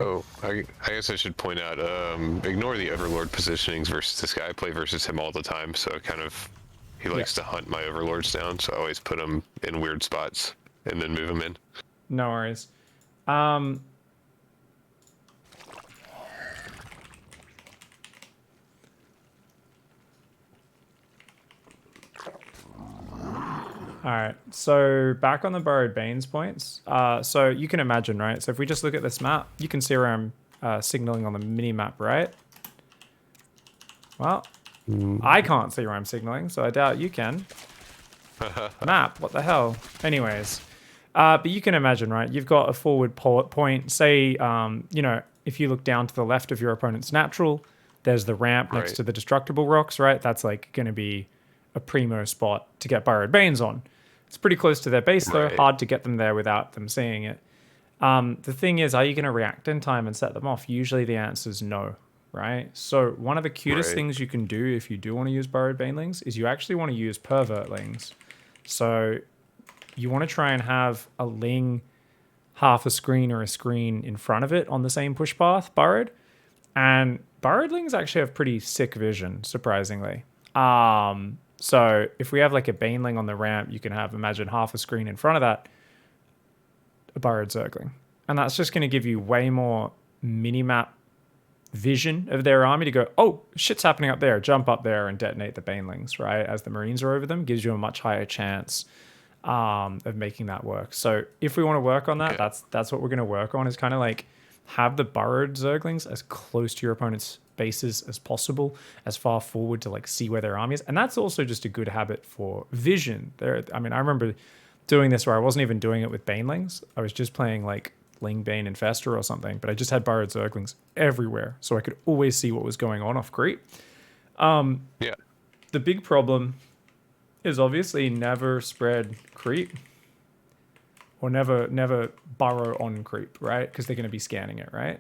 Oh, I guess I should point out, ignore the Overlord positionings versus this guy. I play versus him all the time, so kind of, he Yeah. likes to hunt my Overlords down, so I always put him in weird spots and then move him in. No worries. Um, all right. So back on the Borrowed Banes points. So you can imagine, right? So if we just look at this map, you can see where I'm signaling on the mini map, right? Well, I can't see where I'm signaling, so I doubt you can. Map, what the hell? Anyways, but you can imagine, right? You've got a forward point. Say, you know, if you look down to the left of your opponent's natural, there's the ramp next Right, to the destructible rocks, right? That's like going to be a primo spot to get Borrowed Banes on. It's pretty close to their base, though. right, Hard to get them there without them seeing it. The thing is, are you going to react in time and set them off? Usually the answer is no, right? So one of the cutest right. things you can do if you do want to use Borrowed Banelings is you actually want to use Pervertlings. So you want to try and have a Ling half a screen or a screen in front of it on the same push path, Burrowed. And Burrowedlings actually have pretty sick vision, surprisingly. So if we have like a Baneling on the ramp, you can have, imagine, half a screen in front of that, a Burrowed Zergling. And that's just going to give you way more minimap vision of their army to go, oh, shit's happening up there, jump up there and detonate the Banelings, right? As the Marines are over them, gives you a much higher chance of making that work. So if we want to work on that, Okay. that's what we're going to work on, is kind of like have the burrowed Zerglings as close to your opponent's bases as possible, as far forward to like see where their army is. And that's also just a good habit for vision. I mean, I remember doing this where I wasn't even doing it with Banelings. I was just playing like Ling Bane Infestor or something, but I just had burrowed Zerglings everywhere, so I could always see what was going on off creep. Yeah, The big problem is obviously never spread creep, or never burrow on creep, right? Because they're going to be scanning it, right?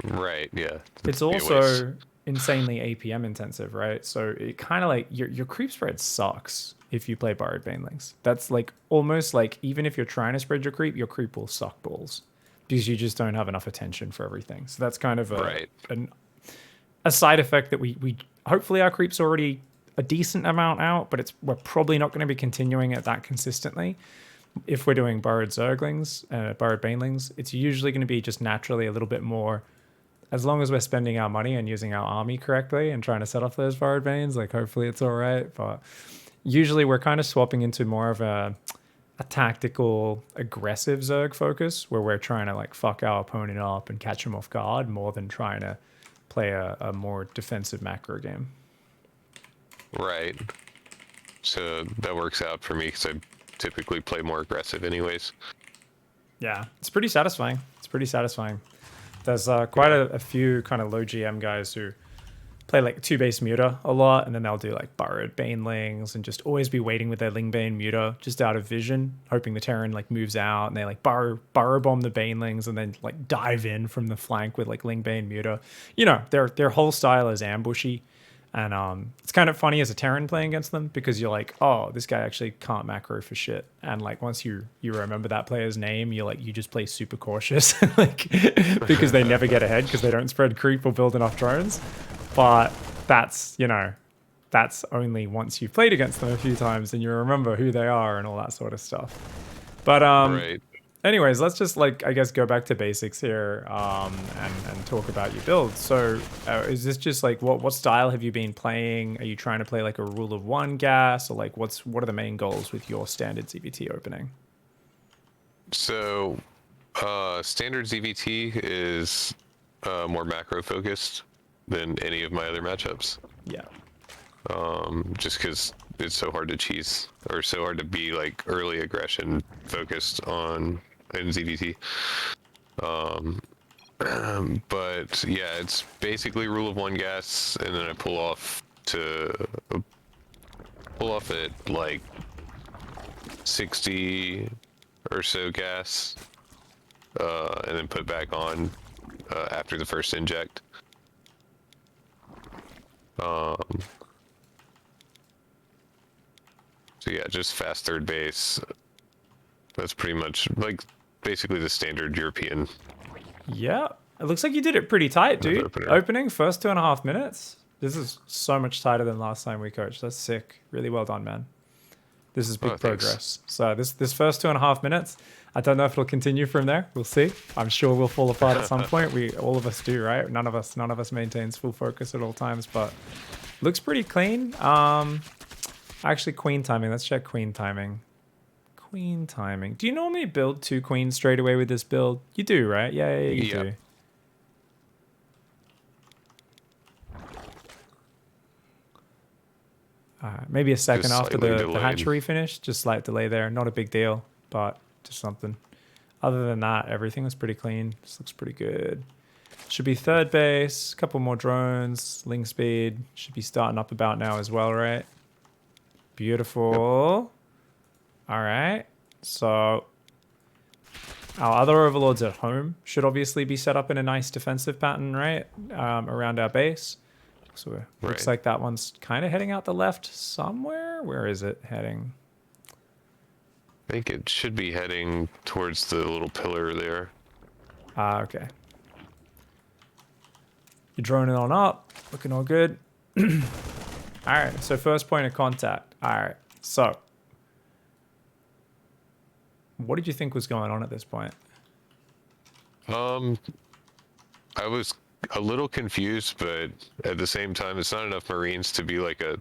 right, yeah. It's It'd be a waste. also insanely APM intensive, right? So it kind of like your creep spread sucks if you play Borrowed Banelings. That's like almost like, even if you're trying to spread your creep will suck balls because you just don't have enough attention for everything. So that's kind of Right, a side effect that we hopefully our creep's already a decent amount out, but we're probably not going to be continuing it that consistently. If we're doing Borrowed Zerglings, Borrowed Banelings, it's usually going to be just naturally a little bit more, as long as we're spending our money and using our army correctly and trying to set off those Borrowed Banes, like hopefully it's all right. But usually we're kind of swapping into more of a tactical, aggressive Zerg focus, where we're trying to like fuck our opponent up and catch him off guard more than trying to play a more defensive macro game. right. So that works out for me because I typically play more aggressive anyways. Yeah, it's pretty satisfying. It's pretty satisfying. There's quite Yeah, a few kind of low GM guys who play like two base muta a lot, and then they'll do like burrowed banelings and just always be waiting with their Lingbane muta just out of vision, hoping the Terran like moves out, and they like burrow bomb the banelings and then like dive in from the flank with like Lingbane muta. You know, their whole style is ambushy. And it's kind of funny as a Terran playing against them, because you're like, oh, this guy actually can't macro for shit. And like once you remember that player's name, you just play super cautious, like because they never get ahead because they don't spread creep or build enough drones. But that's, that's only once you've played against them a few times and you remember who they are and all that sort of stuff. But right. anyways, let's just like, I guess, go back to basics here, and talk about your build. So is this just like, what style have you been playing? Are you trying to play like a rule of one gas, or like what are the main goals with your standard ZvT opening? So, standard ZvT is more macro focused than any of my other matchups. Yeah. Just because it's so hard to cheese, or so hard to be like early aggression focused on in ZvT. But yeah, it's basically rule of one gas, and then I pull off at like 60 or so gas, and then put back on after the first inject. So yeah, just fast third base. That's pretty much like basically the standard European. Yeah. It looks like you did it pretty tight, dude. Opener. Opening first 2.5 minutes. This is so much tighter than last time we coached. That's sick. Really well done, man. This is big progress. So this first 2.5 minutes, I don't know if it'll continue from there. We'll see. I'm sure we'll fall apart at some point. All of us do, right? None of us maintains full focus at all times, but looks pretty clean. Actually, queen timing. Let's check queen timing. Queen timing. Do you normally build 2 queens straight away with this build? You do, right? Yeah, you do. Maybe a second Just after slightly the delayed. hatchery finish. Just slight delay there. Not a big deal, but just something. Other than that, everything was pretty clean. This looks pretty good. Should be third base. A couple more drones. Ling speed. Should be starting up about now as well, right? Beautiful. All right. So our other overlords at home should obviously be set up in a nice defensive pattern, right? Around our base. So it looks like that one's kind of heading out the left somewhere. Where is it heading? I think it should be heading towards the little pillar there. Okay. You're droning on up. Looking all good. All right. So first point of contact. All right. So what did you think was going on at this point? I was a little confused, but at the same time, it's not enough Marines to be like a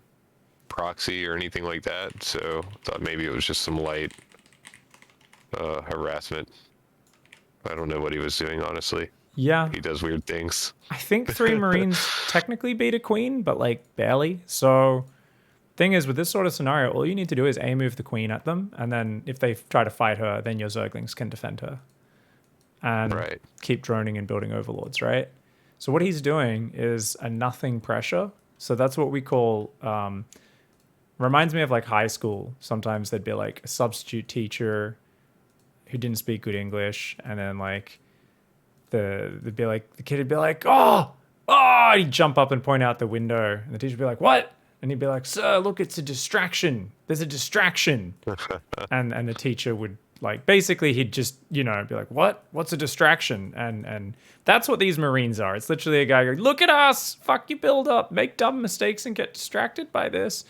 proxy or anything like that. So thought maybe it was just some light harassment. I don't know what he was doing, honestly. Yeah. He does weird things. I think 3 Marines technically beat a queen, but like barely. So thing is, with this sort of scenario, all you need to do is move the queen at them, and then if they try to fight her, then your Zerglings can defend her. And keep droning and building overlords, right? So what he's doing is a nothing pressure. So that's what we call, reminds me of like high school. Sometimes there'd be like a substitute teacher who didn't speak good English, and then like the kid would be like, oh, he'd jump up and point out the window, and the teacher would be like, what? And he'd be like, sir, look, it's a distraction. There's a distraction. and the teacher would like, basically he'd just, be like, what? What's a distraction? And that's what these Marines are. It's literally a guy going, look at us, fuck you, build up, make dumb mistakes and get distracted by this.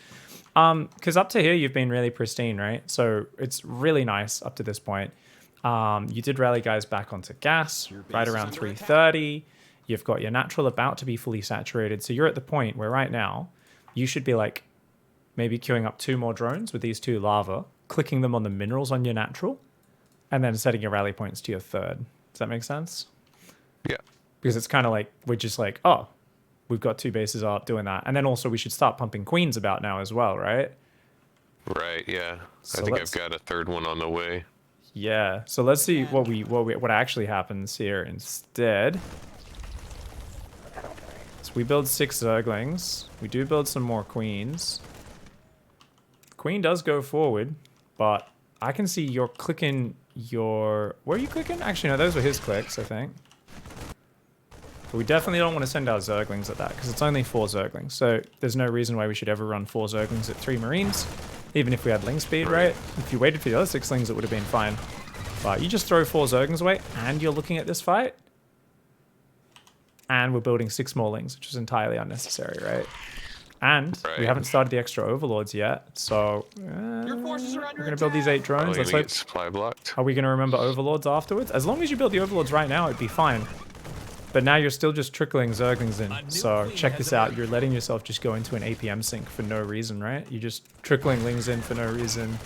Because up to here, you've been really pristine, right? So it's really nice up to this point. You did rally guys back onto gas right around 3:30. You've got your natural about to be fully saturated. So you're at the point where right now you should be like maybe queuing up 2 more drones with these 2 lava, clicking them on the minerals on your natural, and then setting your rally points to your third. Does that make sense? Yeah. Because it's kind of like, we're just like, oh, we've got 2 bases up doing that. And then also we should start pumping queens about now as well, right? Right, yeah. So I think I've got a 3rd one on the way. Yeah. So let's see what actually happens here instead. So we build 6 Zerglings. We do build some more queens. Queen does go forward, but I can see you're clicking your... Where are you clicking? Actually, no, those were his clicks, I think. But we definitely don't want to send our Zerglings at that, because it's only 4 Zerglings. So there's no reason why we should ever run 4 Zerglings at 3 Marines, even if we had Ling speed, right? If you waited for the other 6 Lings, it would have been fine. But you just throw 4 Zerglings away, and you're looking at this fight. And we're building 6 more Lings, which is entirely unnecessary, right? And we haven't started the extra overlords yet, so we're going to build these 8 drones. Let's hope. Supply blocked. Are we going to remember overlords afterwards? As long as you build the overlords right now, it'd be fine. But now you're still just trickling Zerglings in. So check this out. You're letting yourself just go into an APM sink for no reason, right? You're just trickling Lings in for no reason.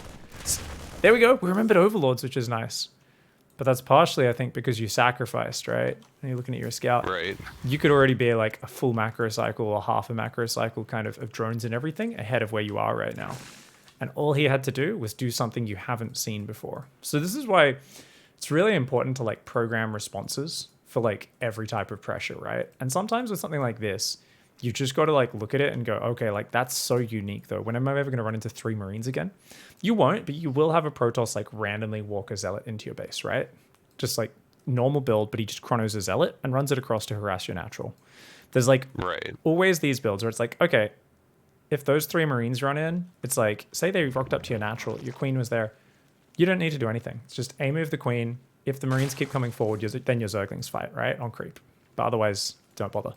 There we go. We remembered overlords, which is nice. But that's partially, I think, because you sacrificed, right? And you're looking at your scout. Right. You could already be like a full macro cycle or half a macro cycle kind of drones and everything ahead of where you are right now. And all he had to do was do something you haven't seen before. So this is why it's really important to like program responses for like every type of pressure, right? And sometimes with something like this, you just got to like look at it and go, okay, like that's so unique though. When am I ever going to run into 3 Marines again? You won't, but you will have a Protoss like randomly walk a Zealot into your base, right? Just like normal build, but he just chronos a Zealot and runs it across to harass your natural. There's like always these builds where it's like, okay, if those 3 Marines run in, it's like, say they rocked up to your natural, your queen was there. You don't need to do anything. It's just move the queen. If the Marines keep coming forward, then your Zerglings fight, right? On creep. But otherwise, don't bother.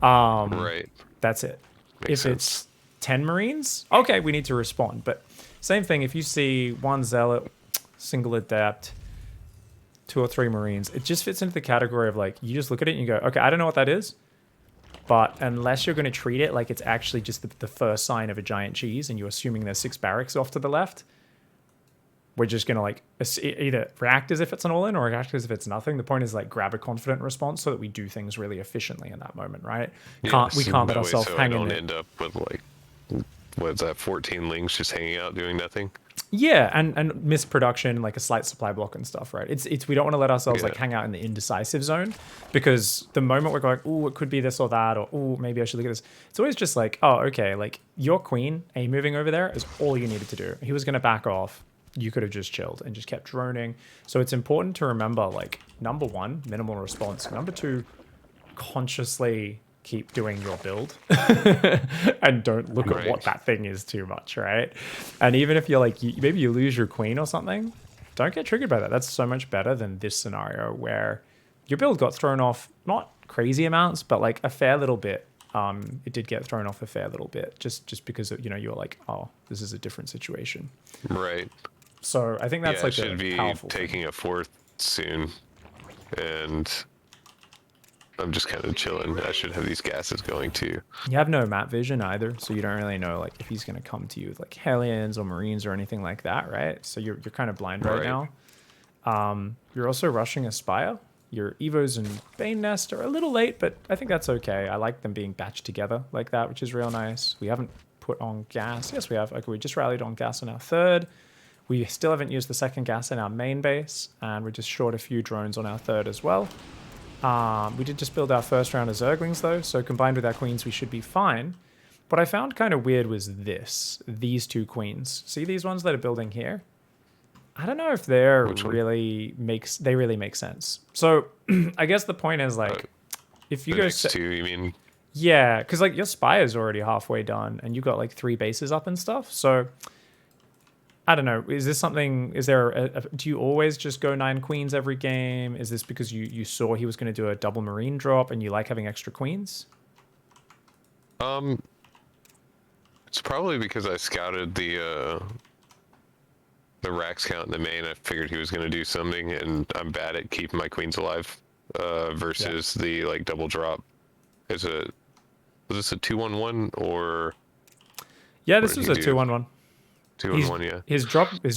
Right. That's it. Makes If sense. it's 10 Marines, okay, we need to respond. But same thing, if you see one Zealot, single Adept, 2 or 3 Marines, it just fits into the category of like, you just look at it and you go, okay, I don't know what that is. But unless you're going to treat it like it's actually just the first sign of a giant cheese and you're assuming there's 6 barracks off to the left, we're just going to like either react as if it's an all-in or react as if it's nothing. The point is like grab a confident response so that we do things really efficiently in that moment, right? We can't let that way ourselves so hang I in don't there. end up with like, what's that, 14 lings just hanging out doing nothing. Yeah, and misproduction, like a slight supply block and stuff, right? It's we don't want to let ourselves like Yeah. hang out in the indecisive zone, because the moment we're going, oh, it could be this or that, or oh, maybe I should look at this. It's always just like, oh, okay, like your queen, A moving over there is all you needed to do. He was going to back off. You could have just chilled and just kept droning. So it's important to remember, like, number 1, minimal response. Number 2, consciously keep doing your build and don't look at what that thing is too much, right? And even if you're like, maybe you lose your queen or something, don't get triggered by that. That's so much better than this scenario where your build got thrown off, not crazy amounts, but like a fair little bit. It did get thrown off a fair little bit just because of, you were like, oh, this is a different situation. Right. So I think that's like I should be powerful taking a 4th soon, and I'm just kind of chilling. I should have these gases going too. You have no map vision either, so you don't really know like if he's going to come to you with like Hellions or Marines or anything like that, right? So you're kind of blind right now. You're also rushing a Spire. Your Evos and Bane Nest are a little late, but I think that's okay. I like them being batched together like that, which is real nice. We haven't put on gas. Yes, we have. Okay, we just rallied on gas on our 3rd. We still haven't used the 2nd gas in our main base, and we're just short a few drones on our 3rd as well. We did just build our first round of Zerglings though, so combined with our queens, we should be fine. What I found kind of weird was these 2 queens. See these ones that are building here? I don't know if they're really make sense. So I guess the point is like, if you The go next 2, you mean? yeah, because like your Spire's already halfway done, and you got like 3 bases up and stuff. So I don't know. Is this something? Is there? Do you always just go 9 queens every game? Is this because you saw he was going to do a double marine drop and you like having extra queens? It's probably because I scouted the racks count in the main. I figured he was going to do something, and I'm bad at keeping my queens alive. Versus the like double drop. Was this a 2-1-1 or? Yeah, this was a 2-1-1. 2-1-1, yeah. His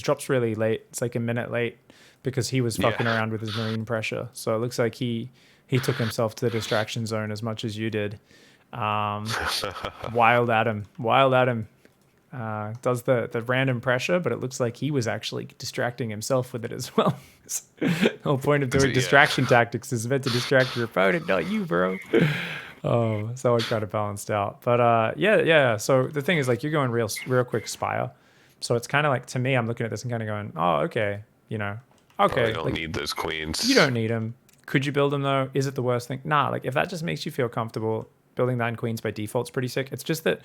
drop's really late. It's like a minute late because he was fucking around with his marine pressure. So it looks like he took himself to the distraction zone as much as you did. Wild Adam does the random pressure, but it looks like he was actually distracting himself with it as well. The whole point of doing distraction tactics is meant to distract your opponent, not you, bro. Oh, so it kind of balanced out. But yeah. So the thing is, like, you're going real quick Spire. So it's kind of like, to me, I'm looking at this and kind of going, oh, okay, okay. I don't need those queens. You don't need them. Could you build them though? Is it the worst thing? Nah, like if that just makes you feel comfortable, building 9 queens by default's pretty sick. It's just that,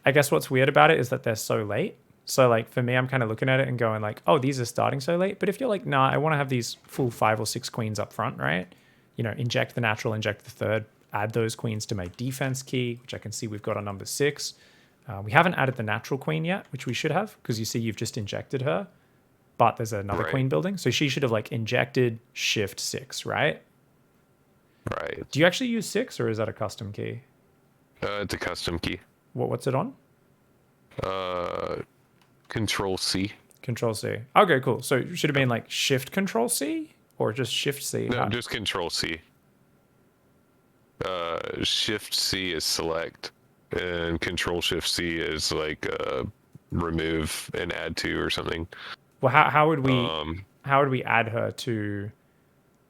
I guess what's weird about it is that they're so late. So like for me, I'm kind of looking at it and going like, oh, these are starting so late. But if you're like, nah, I want to have these full 5 or 6 queens up front, right? Inject the natural, inject the 3rd, add those queens to my defense key, which I can see we've got on number 6. We haven't added the natural queen yet, which we should have, because you see you've just injected her, but there's another queen building. So she should have like injected shift 6, right? Right. Do you actually use 6 or is that a custom key? It's a custom key. What's it on? Control C. Control C. Okay, cool. So it should have been like shift control C or just shift C? No, just control C. Shift C is select, and control shift C is like remove and add to or something. Well, how would we add her to?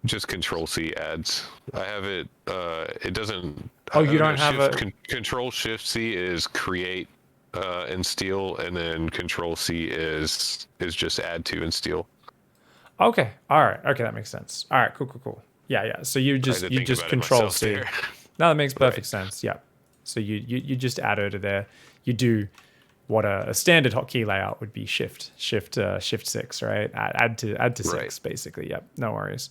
Just control C adds. I have it. It doesn't. Oh, you don't have a control shift C is create and steal, and then control C is just add to and steal. Okay. All right. Okay, that makes sense. All right. Cool. Yeah. So you just control C. No, that makes perfect sense. Yeah. So you just add her to there. You do what a standard hotkey layout would be shift 6, right? Add to 6 basically. Yep. No worries.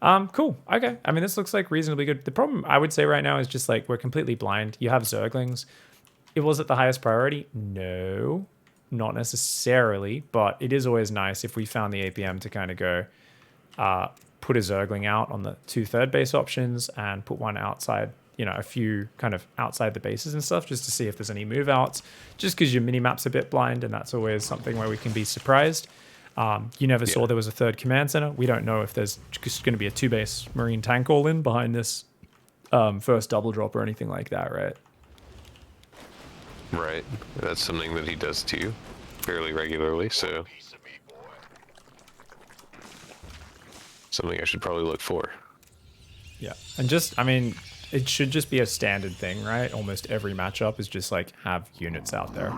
Cool. Okay. I mean, this looks like reasonably good. The problem I would say right now is just like we're completely blind. You have Zerglings. It was at the highest priority? No, not necessarily, but it is always nice if we found the APM to kind of go put a Zergling out on the 2 third base options and put one outside, you know, a few kind of outside the bases and stuff just to see if there's any move outs, just because your mini-map's a bit blind and that's always something where we can be surprised. You never saw there was a 3rd command center. We don't know if there's just going to be a 2-base Marine tank all in behind this first double drop or anything like that, right? Right. That's something that he does to you fairly regularly, so something I should probably look for. Yeah. And just, I mean, it should just be a standard thing, right? Almost every matchup is just like have units out there.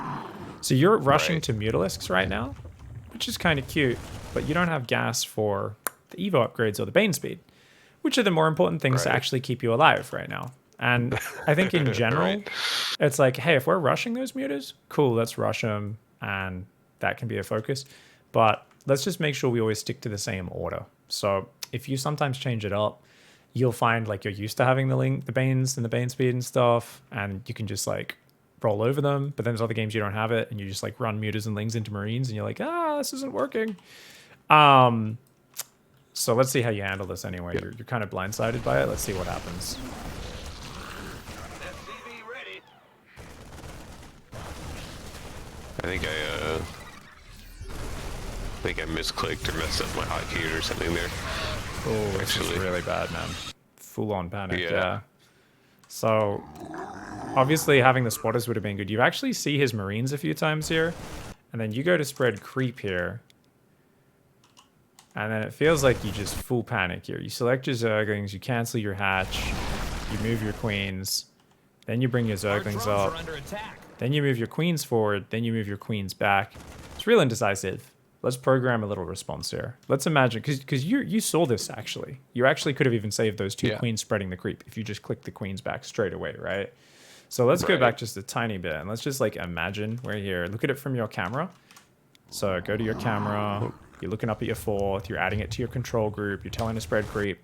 So you're rushing to Mutalisks right now, which is kind of cute, but you don't have gas for the Evo upgrades or the Bane speed, which are the more important things to actually keep you alive right now. And I think in general, it's like, hey, if we're rushing those mutas, cool, let's rush them, and that can be a focus. But let's just make sure we always stick to the same order. So if you sometimes change it up, you'll find like you're used to having the Banes and the Bane speed and stuff, and you can just like roll over them. But then there's other games you don't have it, and you just like run mutas and lings into Marines, and you're like, this isn't working. So let's see how you handle this anyway. You're kind of blindsided by it. Let's see what happens. I think I misclicked or messed up my hotkeys or something there. Oh, this is really bad, man. Full on panic, yeah. So obviously having the spotters would have been good. You actually see his Marines a few times here, and then you go to spread creep here, and then it feels like you just full panic here. You select your Zerglings, you cancel your hatch, you move your queens, then you bring your Zerglings up, then you move your queens forward, then you move your queens back. It's real indecisive. Let's program a little response here. Let's imagine, because you saw this actually. You actually could have even saved those 2 queens spreading the creep if you just click the queens back straight away, right? So let's go back just a tiny bit, and let's just like imagine we're here. Look at it from your camera. So go to your camera. You're looking up at your 4th. You're adding it to your control group. You're telling to spread creep.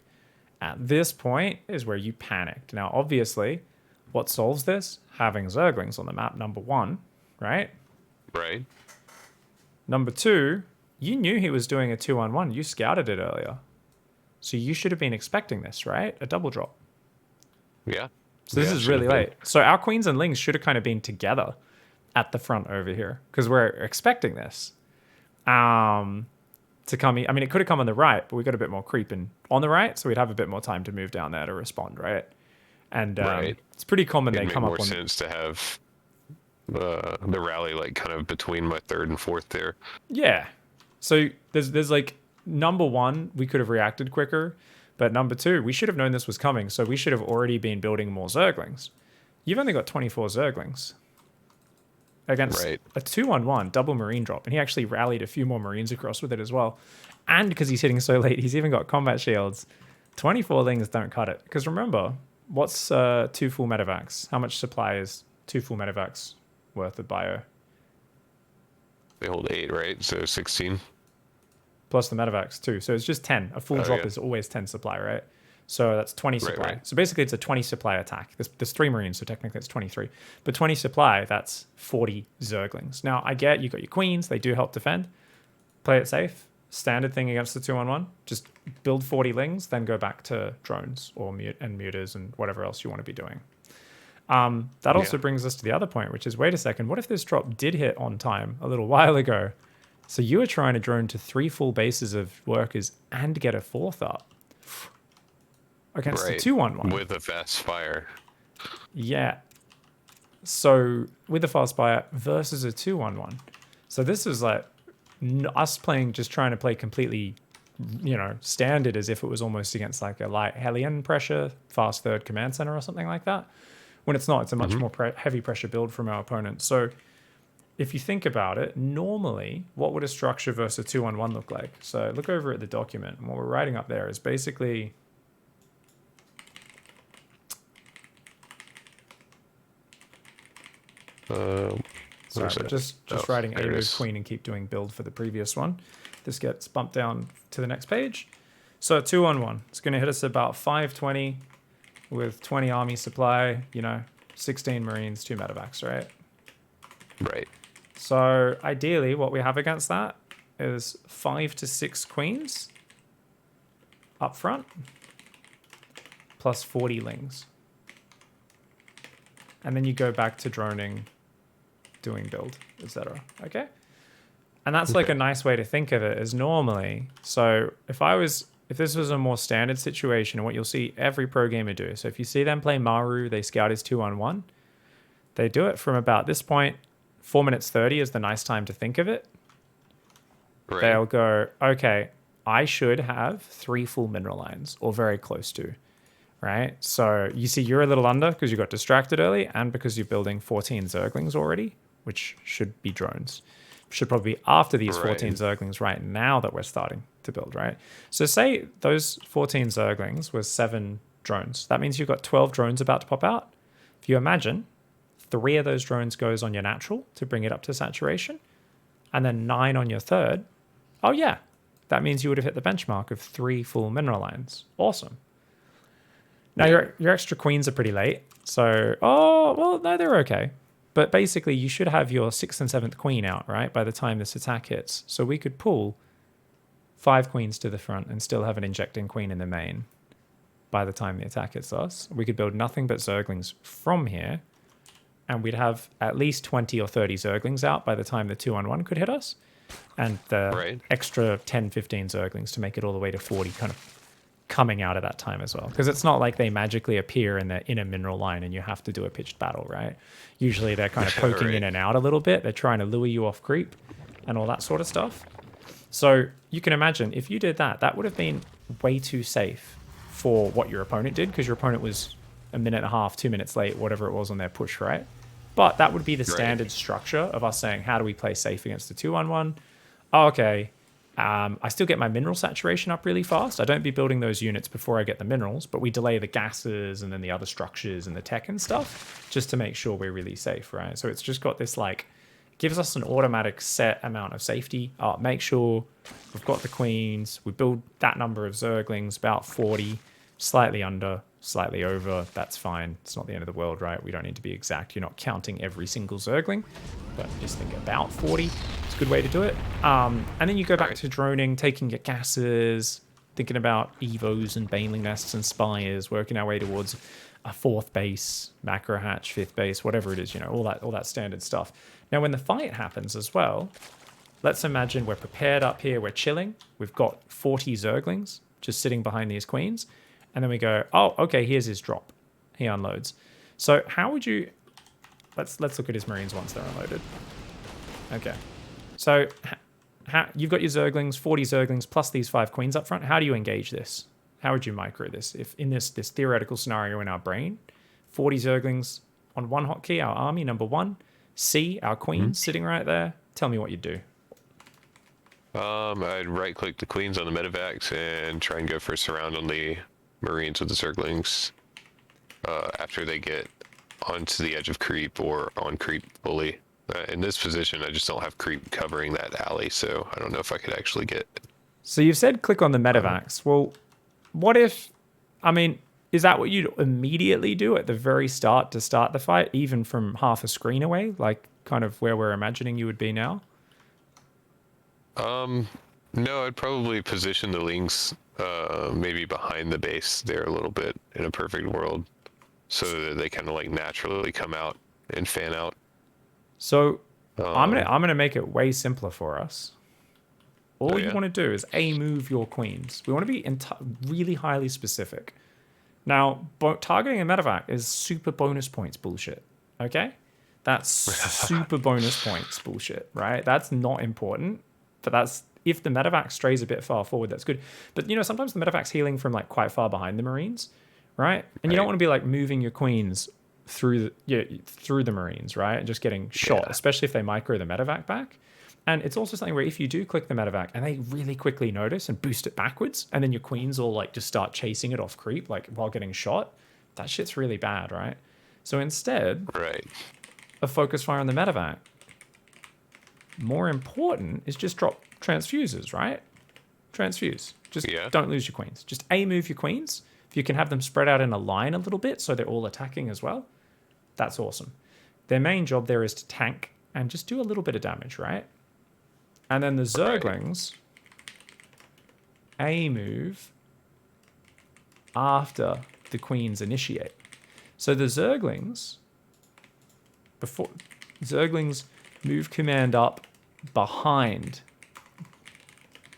At this point is where you panicked. Now, obviously, what solves this? Having Zerglings on the map, number 1, right? Right. Number 2, you knew he was doing a 2-on-1. You scouted it earlier. So you should have been expecting this, right? A double drop. Yeah. So this is really late. So our queens and lings should have kind of been together at the front over here because we're expecting this to come in. I mean, it could have come on the right, but we got a bit more creeping on the right, so we'd have a bit more time to move down there to respond, right? And it's pretty common they come up on... It'd make more sense to have the rally like kind of between my 3rd and 4th there. Yeah. So there's like number 1, we could have reacted quicker, but number 2, we should have known this was coming, so we should have already been building more Zerglings. You've only got 24 Zerglings against a 2-on-1 double Marine drop, and he actually rallied a few more Marines across with it as well. And because he's hitting so late, he's even got combat shields. 24 lings don't cut it. Because remember, what's 2 full medevacs? How much supply is 2 full medevacs worth of bio? They hold 8, right? So 16. Plus the medevacs too. So it's just 10. A full drop is always 10 supply, right? So that's 20 supply. Right. So basically it's a 20 supply attack. There's 3 Marines, so technically it's 23. But 20 supply, that's 40 Zerglings. Now, I get you got your queens. They do help defend. Play it safe. Standard thing against the 2-on-1. Just build 40 lings, then go back to drones or mutas and whatever else you want to be doing. That also brings us to the other point, which is, wait a second, what if this drop did hit on time a little while ago? So you were trying to drone to 3 full bases of workers and get a 4th up against the 2-on-1. With a fast fire. Yeah. So with a fast fire versus a 2-on-1. So this is like us just trying to play completely, standard as if it was almost against like a light Hellion pressure, fast 3rd command center or something like that. When it's not, it's a much more heavy pressure build from our opponent. So if you think about it, normally, what would a structure versus a 2-on-1 look like? So look over at the document, and what we're writing up there is basically... Sorry, but just writing A move queen and keep doing build for the previous one. This gets bumped down to the next page. So 2-on-1. It's going to hit us about 520 with 20 army supply, 16 Marines, 2 medevacs, right? Right. So ideally, what we have against that is 5 to 6 queens up front, plus 40 lings. And then you go back to droning, doing build, etc. Okay? And that's like a nice way to think of it is normally. So if this was a more standard situation, and what you'll see every pro gamer do. So if you see them play Maru, they scout as 2-on-1. They do it from about this point. 4 minutes 30 is the nice time to think of it. Right. They'll go, okay, I should have 3 full mineral lines, or very close to, right? So you see you're a little under because you got distracted early, and because you're building 14 Zerglings already, which should be drones. Should probably be after these 14 Zerglings right now that we're starting to build, right? So say those 14 Zerglings was 7 drones. That means you've got 12 drones about to pop out. If you imagine, 3 of those drones goes on your natural to bring it up to saturation, and then 9 on your third. Oh yeah, that means you would have hit the benchmark of 3 full mineral lines. Awesome. Now your extra queens are pretty late, so no, they're okay. But basically, you should have your 6th and 7th queen out, right, by the time this attack hits. So we could pull 5 queens to the front and still have an injecting queen in the main by the time the attack hits us. We could build nothing but Zerglings from here, and we'd have at least 20 or 30 Zerglings out by the time the 2-on-1 could hit us, and the extra 10, 15 Zerglings to make it all the way to 40 kind of coming out at that time as well. Because it's not like they magically appear in the inner mineral line and you have to do a pitched battle, right? Usually they're kind of poking in and out a little bit. They're trying to lure you off creep and all that sort of stuff. So you can imagine if you did that, that would have been way too safe for what your opponent did, because your opponent was a minute and a half, 2 minutes late, whatever it was on their push, right? But that would be the standard structure of us saying, how do we play safe against the 2-on-1? Oh, okay. I still get my mineral saturation up really fast. I don't be building those units before I get the minerals, but we delay the gases and then the other structures and the tech and stuff just to make sure we're really safe, right? So it's just got this gives us an automatic set amount of safety. Make sure we've got the queens. We build that number of Zerglings, about 40, slightly under, slightly over. That's fine. It's not the end of the world, right? We don't need to be exact. You're not counting every single Zergling, but just think about 40. It's a good way to do it. And then you go back to droning, taking your gases, thinking about Evos and Baneling Nests and Spires, working our way towards a 4th base, macro hatch, 5th base, whatever it is, all that standard stuff. Now, when the fight happens as well, let's imagine we're prepared up here, we're chilling. We've got 40 Zerglings just sitting behind these queens. And then we go, oh, okay, here's his drop. He unloads. So how would you... Let's look at his Marines once they're unloaded. Okay. So you've got your Zerglings, 40 Zerglings, plus these 5 queens up front. How do you engage this? How would you micro this? If in this theoretical scenario in our brain, 40 Zerglings on one hotkey, our army, number 1. C, our queens sitting right there. Tell me what you'd do. I'd right-click the queens on the medevacs and try and go for a surround on the Marines with the Zerglings after they get onto the edge of creep or on creep fully. In this position, I just don't have creep covering that alley, so I don't know if I could actually get... So you've said click on the medevacs. Well, what if... is that what you'd immediately do at the very start to start the fight, even from half a screen away, like kind of where we're imagining you would be now? No, I'd probably position the lings maybe behind the base there a little bit in a perfect world, so that they kind of naturally come out and fan out. So I'm gonna make it way simpler for us. All you want to do is move your queens. We want to be really highly specific. Now, targeting a medevac is super bonus points bullshit. Okay, that's super bonus points bullshit, right? That's not important, but that's if the medevac strays a bit far forward, that's good. But sometimes the medevac's healing from quite far behind the Marines, right? And you don't want to be moving your queens through the Marines, right? And just getting shot, especially if they micro the medevac back. And it's also something where if you do click the medevac and they really quickly notice and boost it backwards, and then your queens all just start chasing it off creep while getting shot, that shit's really bad, right? So instead of focus fire on the medevac, more important is just drop transfusers, right? transfuse. Just Yeah. don't lose your queens. Just A move your queens. If you can have them spread out in a line a little bit so they're all attacking as well, that's awesome. Their main job there is to tank and just do a little bit of damage, right? And then the Zerglings A move after the queens initiate. So the Zerglings move command up behind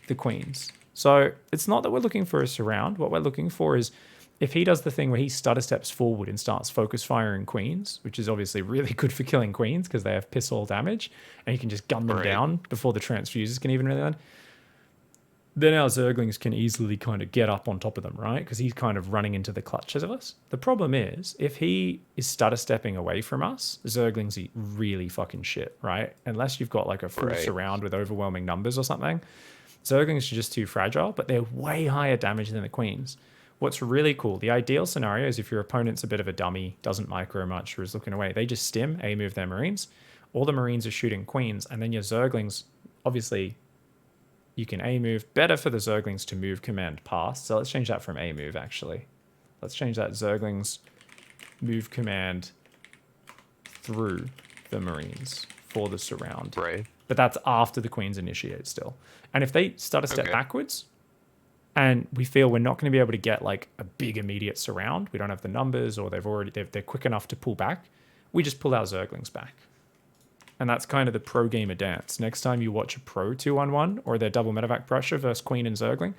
the queens. So it's not that we're looking for a surround. What we're looking for is if he does the thing where he stutter steps forward and starts focus firing queens, which is obviously really good for killing queens because they have piss all damage, and you can just gun them down before the transfuses can even really land, then our Zerglings can easily kind of get up on top of them, right? Because he's kind of running into the clutches of us. The problem is, if he is stutter stepping away from us, Zerglings eat really fucking shit, right? Unless you've got like a full surround with overwhelming numbers or something. Zerglings are just too fragile, but they're way higher damage than the queens. What's really cool, the ideal scenario is if your opponent's a bit of a dummy, doesn't micro much, or is looking away, they just stim, A move their Marines. All the Marines are shooting queens, and then your Zerglings, obviously, you can A move. Better for the Zerglings to move command past. So let's change that from A move, actually. Let's change that Zerglings move command through the Marines for the surround. Right. But that's after the queens initiate still. And if they start a step backwards and we feel we're not going to be able to get like a big immediate surround, we don't have the numbers or they're quick enough to pull back, we just pull our Zerglings back. And that's kind of the pro gamer dance. Next time you watch a pro 2-on-1 or their double medevac pressure versus queen and Zergling,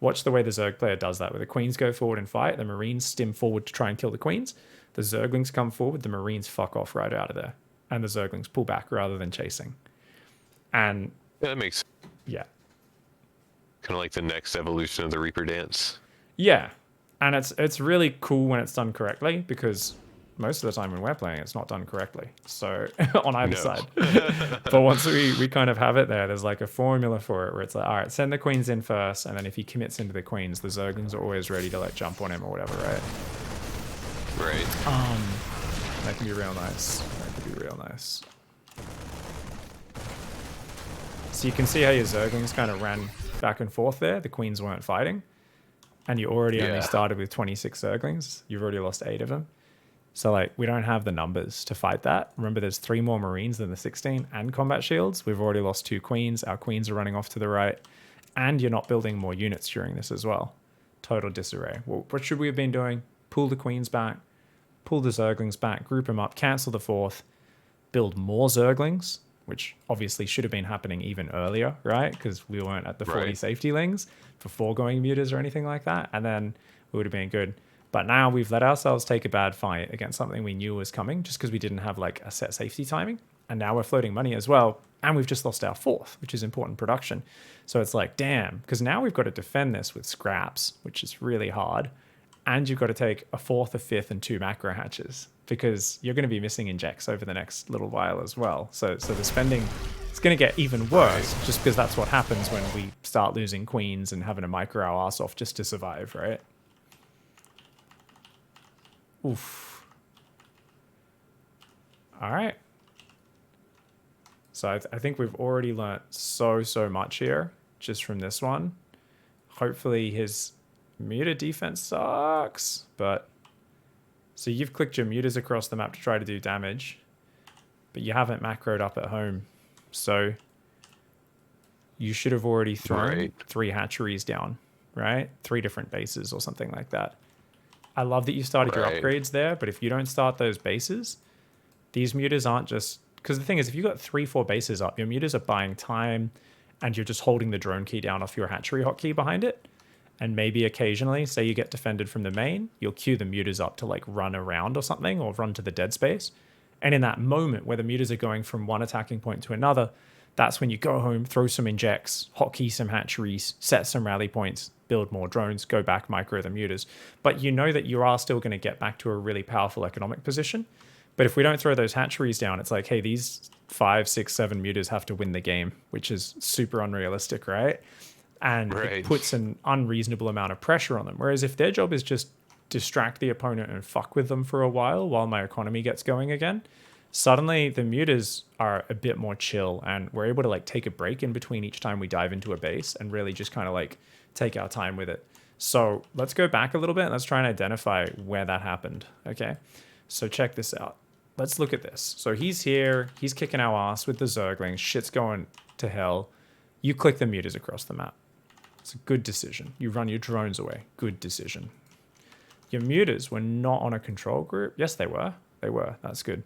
watch the way the Zerg player does that, where the queens go forward and fight, the Marines stim forward to try and kill the queens, the Zerglings come forward, the Marines fuck off right out of there, and the Zerglings pull back rather than chasing. And that makes kind of like the next evolution of the Reaper dance. Yeah, and it's really cool when it's done correctly, because most of the time when we're playing, it's not done correctly. So on either side. But once we kind of have it there's like a formula for it where it's like, all right, send the queens in first, and then if he commits into the queens, the Zerglings are always ready to like jump on him or whatever, right? Right. That can be real nice. That could be real nice. So you can see how your Zerglings kind of ran back and forth there. The queens weren't fighting. And you already only started with 26 Zerglings. You've already lost 8 of them. So, like, we don't have the numbers to fight that. Remember, there's 3 more Marines than the 16 and combat shields. We've already lost 2 queens. Our queens are running off to the right. And you're not building more units during this as well. Total disarray. Well, what should we have been doing? Pull the queens back. Pull the Zerglings back. Group them up. Cancel the 4th. Build more Zerglings, which obviously should have been happening even earlier, right? Because we weren't at the 40 safety lings for foregoing mutas or anything like that. And then we would have been good. But now we've let ourselves take a bad fight against something we knew was coming just because we didn't have like a set safety timing. And now we're floating money as well. And we've just lost our 4th, which is important production. So it's like, damn, because now we've got to defend this with scraps, which is really hard. And you've got to take a 4th, a 5th, and 2 macro hatches because you're going to be missing injects over the next little while as well. So the spending, it's going to get even worse just because that's what happens when we start losing queens and having to micro our ass off just to survive, right? Oof. All right. So I think we've already learnt so much here just from this one. Hopefully his muta defense sucks, but so you've clicked your mutas across the map to try to do damage, but you haven't macroed up at home. So you should have already thrown 3 hatcheries down, right? 3 different bases or something like that. I love that you started your upgrades there, but if you don't start those bases, these mutas aren't just... Because the thing is, if you've got 3-4 bases up, your mutas are buying time, and you're just holding the drone key down off your hatchery hotkey behind it. And maybe occasionally, say you get defended from the main, you'll queue the mutas up to like run around or something, or run to the dead space. And in that moment where the mutas are going from one attacking point to another, that's when you go home, throw some injects, hotkey some hatcheries, set some rally points, build more drones, go back, micro the mutas. But you know that you are still going to get back to a really powerful economic position. But if we don't throw those hatcheries down, it's like, hey, these 5, 6, 7 mutas have to win the game, which is super unrealistic, right? And it puts an unreasonable amount of pressure on them. Whereas if their job is just distract the opponent and fuck with them for a while my economy gets going again, suddenly the mutas are a bit more chill, and we're able to like take a break in between each time we dive into a base and really just kind of like take our time with it. So let's go back a little bit and let's try and identify where that happened. Okay, so check this out. Let's look at this. So he's here, he's kicking our ass with the Zerglings, shit's going to hell. You click the mutas across the map. It's a good decision. You run your drones away. Good decision. Your mutas were not on a control group. Yes, they were. They were. That's good.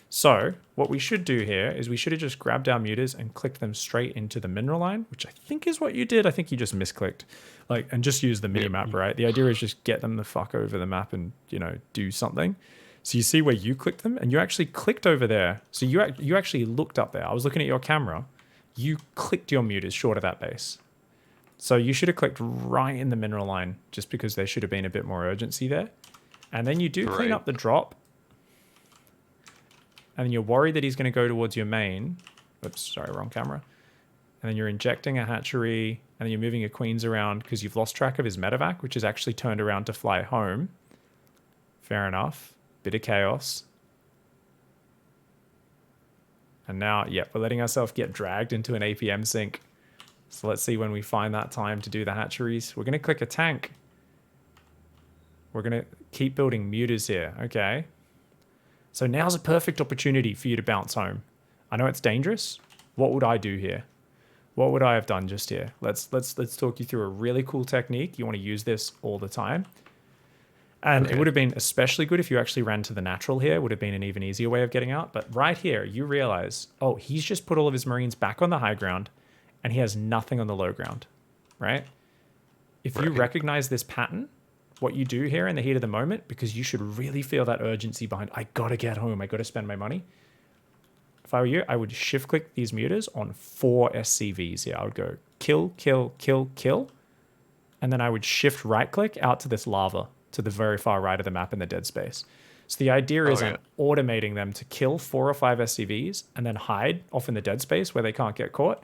So what we should do here is we should have just grabbed our mutas and clicked them straight into the mineral line, which I think is what you did. I think you just misclicked, like, and just use the mini map, right? The idea is just get them the fuck over the map and, you know, do something. So you see where you clicked them, and you actually clicked over there. So you actually looked up there. I was looking at your camera. You clicked your mutas short of that base. So you should have clicked right in the mineral line, just because there should have been a bit more urgency there. And then you do clean up the drop. And then you're worried that he's going to go towards your main. Oops, sorry, wrong camera. And then you're injecting a hatchery, and then you're moving your queens around because you've lost track of his medevac, which is actually turned around to fly home. Fair enough. Bit of chaos. And now, yep, we're letting ourselves get dragged into an APM sink. So let's see when we find that time to do the hatcheries. We're going to click a tank. We're going to keep building mutas here. Okay. So now's a perfect opportunity for you to bounce home. I know it's dangerous. What would I do here? What would I have done just here? Let's talk you through a really cool technique. You want to use this all the time. And it would have been especially good if you actually ran to the natural here. It would have been an even easier way of getting out. But right here, you realize, oh, he's just put all of his Marines back on the high ground and he has nothing on the low ground, right? If you recognize this pattern, what you do here in the heat of the moment, because you should really feel that urgency behind, I gotta get home, I gotta spend my money. If I were you, I would shift click these mutas on 4 SCVs here. I would go kill, kill, kill, kill. And then I would shift right click out to this lava to the very far right of the map in the dead space. So the idea is I'm automating them to kill 4 or 5 SCVs and then hide off in the dead space where they can't get caught.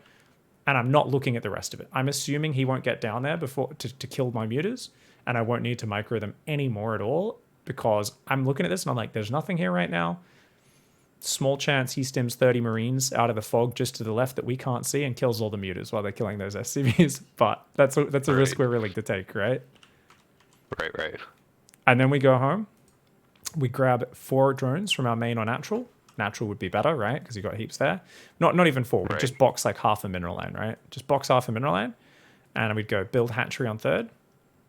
And I'm not looking at the rest of it. I'm assuming he won't get down there before to kill my mutas, and I won't need to micro them anymore at all because I'm looking at this and I'm like, there's nothing here right now. Small chance he stims 30 Marines out of the fog just to the left that we can't see and kills all the mutas while they're killing those SCVs. But that's a risk we're willing to take, right? Right. And then we go home. We grab 4 drones from our main on natural. Natural would be better, right? Because you got heaps there. Not even 4. We'd just box like half a mineral line, right? Just box half a mineral line. And we'd go build hatchery on 3rd.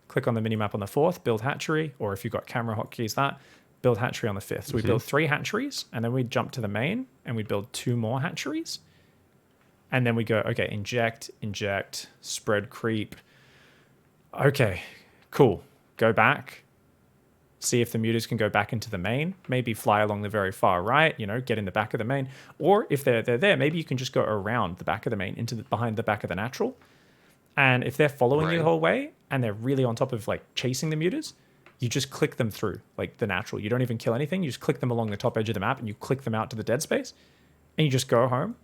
Click on the minimap on the 4th, build hatchery. Or if you've got camera hotkeys, build hatchery on the 5th. So we build 3 hatcheries. And then we'd jump to the main and we'd build 2 more hatcheries. And then we go, okay, inject, spread creep. Okay, cool. Go back. See if the mutas can go back into the main. Maybe fly along the very far right, you know, get in the back of the main. Or if they're there, maybe you can just go around the back of the main into behind the back of the natural. And if they're following you the whole way and they're really on top of like chasing the mutas, you just click them through like the natural. You don't even kill anything. You just click them along the top edge of the map and you click them out to the dead space. And you just go home,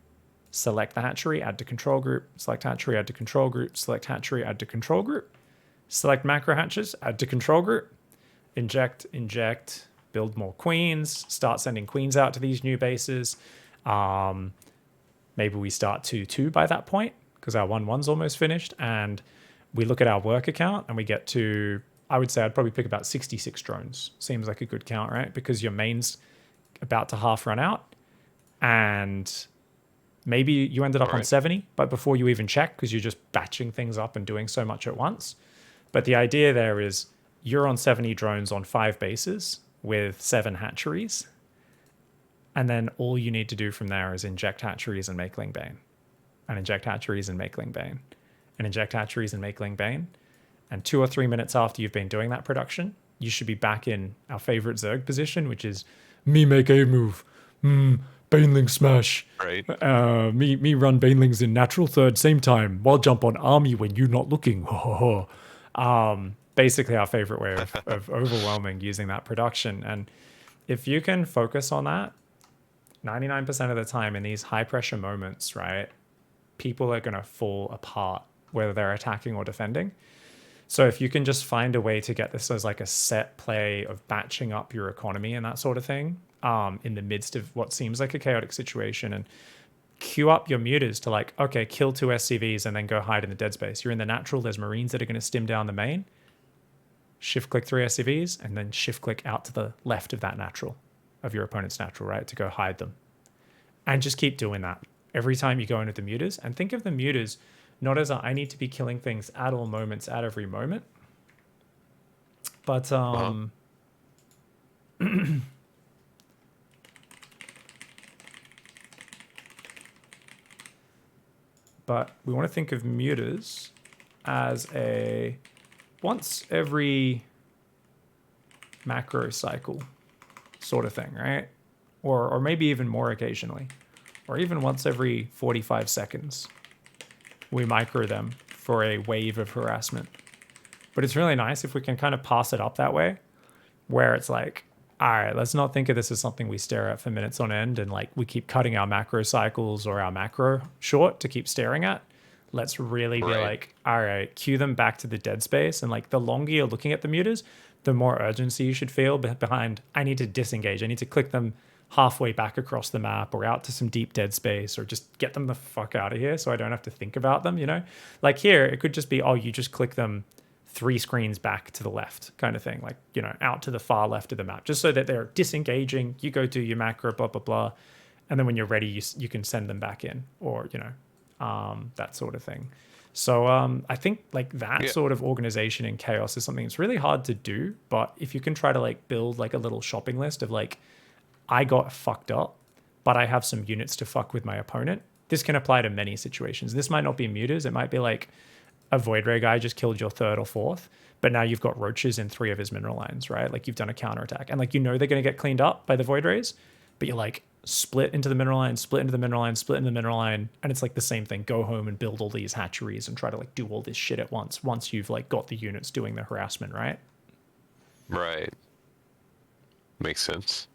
select the hatchery, add to control group, select hatchery, add to control group, select hatchery, add to control group, select macro hatches, add to control group. Inject, build more queens, start sending queens out to these new bases. Maybe we start 2-2 by that point because our 1-1's almost finished. And we look at our work account and we get to, I would say I'd probably pick about 66 drones. Seems like a good count, right? Because your main's about to half run out. And maybe you ended up on 70, but before you even check because you're just batching things up and doing so much at once. But the idea there is you're on 70 drones on 5 bases with 7 hatcheries. And then all you need to do from there is inject hatcheries and make Ling Bane. And inject hatcheries and make Ling Bane. And inject hatcheries and make Ling Bane. And 2 or 3 minutes after you've been doing that production, you should be back in our favorite Zerg position, which is me make a move. Baneling smash. Right. Me run Banelings in natural 3rd same time. While jump on army when you're not looking. Basically our favorite way of overwhelming using that production. And if you can focus on that, 99% of the time in these high pressure moments, right, people are going to fall apart, whether they're attacking or defending. So if you can just find a way to get this as like a set play of batching up your economy and that sort of thing, in the midst of what seems like a chaotic situation, and queue up your muters to like, okay, kill 2 SCVs and then go hide in the dead space. You're in the natural, there's Marines that are going to stim down the main. Shift click 3 SCVs and then shift click out to the left of that natural, of your opponent's natural, right? To go hide them. And just keep doing that every time you go into the muters. And think of the muters not as I need to be killing things at all moments, at every moment. But but we want to think of muters as a once every macro cycle sort of thing, right? Or maybe even more occasionally, or even once every 45 seconds, we micro them for a wave of harassment. But it's really nice if we can kind of pass it up that way, where it's like, all right, let's not think of this as something we stare at for minutes on end and like we keep cutting our macro cycles or our macro short to keep staring at. Let's really be like, all right, cue them back to the dead space. And like the longer you're looking at the muters, the more urgency you should feel behind, I need to disengage. I need to click them halfway back across the map or out to some deep dead space, or just get them the fuck out of here so I don't have to think about them, you know? Like here, it could just be, oh, you just click them 3 screens back to the left kind of thing, like, you know, out to the far left of the map, just so that they're disengaging. You go do your macro, blah, blah, blah. And then when you're ready, you can send them back in, or, you know, that sort of thing. So I think like that sort of organization in chaos is something that's really hard to do. But if you can try to like build like a little shopping list of like, I got fucked up, but I have some units to fuck with my opponent. This can apply to many situations. This might not be muters. It might be like a Void Ray guy just killed your 3rd or 4th, but now you've got roaches in 3 of his mineral lines, right? Like you've done a counterattack. And like, you know, they're going to get cleaned up by the Void Rays, but you're like, split into the mineral line, split into the mineral line, split into the mineral line. And it's like the same thing. Go home and build all these hatcheries and try to like do all this shit at once you've like got the units doing the harassment, right? Right. Makes sense.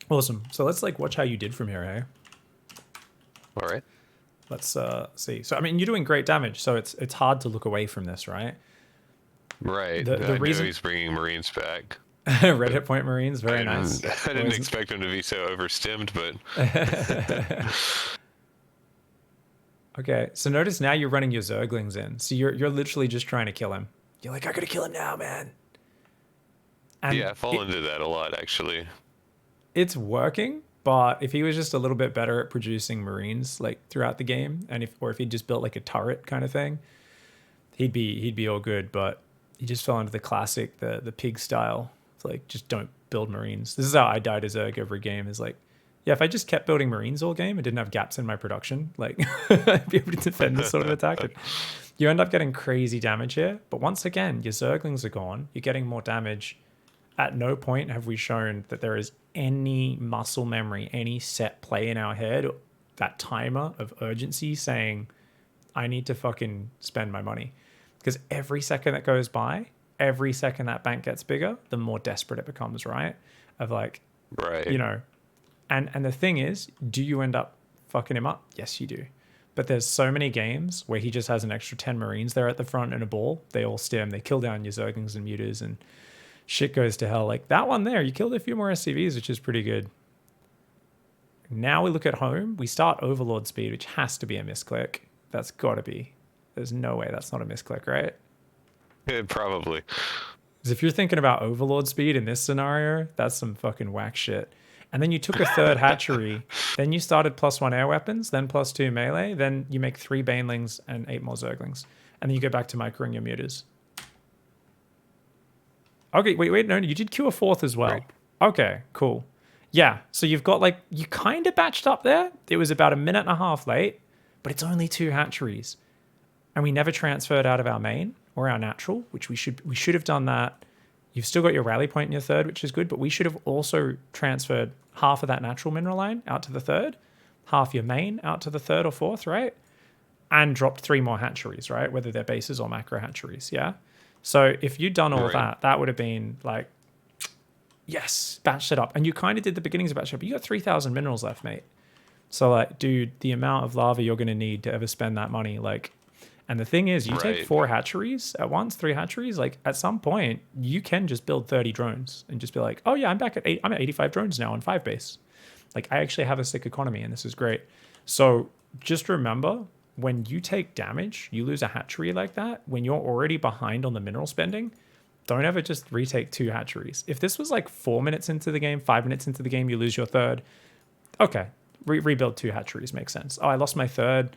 Awesome. So let's like watch how you did from here, hey? All right. Let's see. So I mean, you're doing great damage, so it's hard to look away from this, right? Right. The reason he's bringing Marines back. Red Hit Point Marines, very nice. I didn't expect him to be so overstimmed, but okay. So notice now you're running your Zerglings in. So you're literally just trying to kill him. You're like, I gotta kill him now, man. And yeah, I fall into that a lot actually. It's working, but if he was just a little bit better at producing Marines like throughout the game, and if he just built like a turret kind of thing, he'd be all good. But he just fell into the classic, the pig style. It's like, just don't build Marines. This is how I died as Zerg every game, is like, yeah, if I just kept building Marines all game and didn't have gaps in my production, like I'd be able to defend this sort of attack. And you end up getting crazy damage here. But once again, your Zerglings are gone. You're getting more damage. At no point have we shown that there is any muscle memory, any set play in our head, that timer of urgency saying, I need to fucking spend my money. Because every second that goes by, every second that bank gets bigger, the more desperate it becomes, right? Of like, right, you know, and the thing is, do you end up fucking him up? Yes, you do. But there's so many games where he just has an extra 10 Marines there at the front and a ball. They all stem, they kill down your Zerglings and Muters, and shit goes to hell. Like that one there, you killed a few more SCVs, which is pretty good. Now we look at home, we start Overlord speed, which has to be a misclick. That's got to be. There's no way that's not a misclick, right? Yeah, probably. Because if you're thinking about Overlord speed in this scenario, that's some fucking whack shit. And then you took a 3rd hatchery, then you started +1 air weapons, then +2 melee, then you make 3 banelings and 8 more Zerglings. And then you go back to microing your muters. Okay, wait, no, you did queue a 4th as well. Right. Okay, cool. Yeah, so you've got like, you kind of batched up there. It was about a minute and a half late, but it's only 2 hatcheries. And we never transferred out of our main or our natural, which we should have done that. You've still got your rally point in your 3rd, which is good, but we should have also transferred half of that natural mineral line out to the 3rd, half your main out to the 3rd or 4th, right? And dropped 3 more hatcheries, right? Whether they're bases or macro hatcheries, yeah? So if you'd done all of that would have been like, yes, batched it up. And you kind of did the beginnings of batch it up, but you got 3,000 minerals left, mate. So like, dude, the amount of lava you're going to need to ever spend that money, like, And the thing is, you take Right. 4 hatcheries at once, 3 hatcheries, like at some point, you can just build 30 drones and just be like, oh yeah, I'm at 85 drones now on 5 base. Like I actually have a sick economy and this is great. So just remember, when you take damage, you lose a hatchery like that, when you're already behind on the mineral spending, don't ever just retake 2 hatcheries. If this was like 4 minutes into the game, 5 minutes into the game, you lose your third, okay, rebuild 2 hatcheries makes sense. Oh, I lost my third,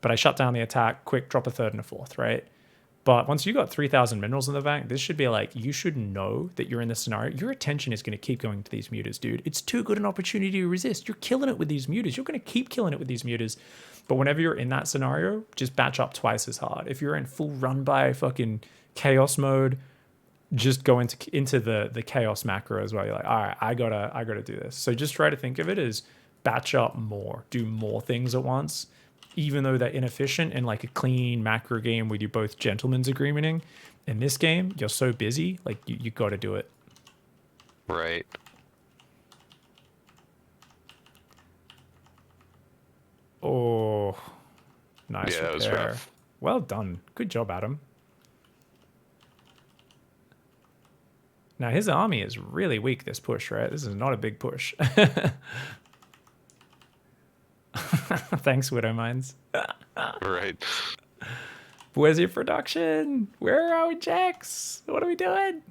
but I shut down the attack, quick, drop a third and a fourth, right? But once you got 3,000 minerals in the bank, this should be like, you should know that you're in this scenario. Your attention is going to keep going to these mutas, dude. It's too good an opportunity to resist. You're killing it with these mutas. You're going to keep killing it with these mutas. But whenever you're in that scenario, just batch up twice as hard. If you're in full run by fucking chaos mode, just go into the chaos macro as well. You're like, all right, I gotta do this. So just try to think of it as batch up more, do more things at once, even though they're inefficient in like a clean macro game with you both gentlemen's agreementing. In this game, you're so busy, like you got to do it. Right. Oh, nice Yeah, that was repair. rough. Well done. Good job, Adam. Now his army is really weak this push, right? This is not a big push. Thanks, Widow Mines. Right. Where's your production? Where are our jacks? What are we doing?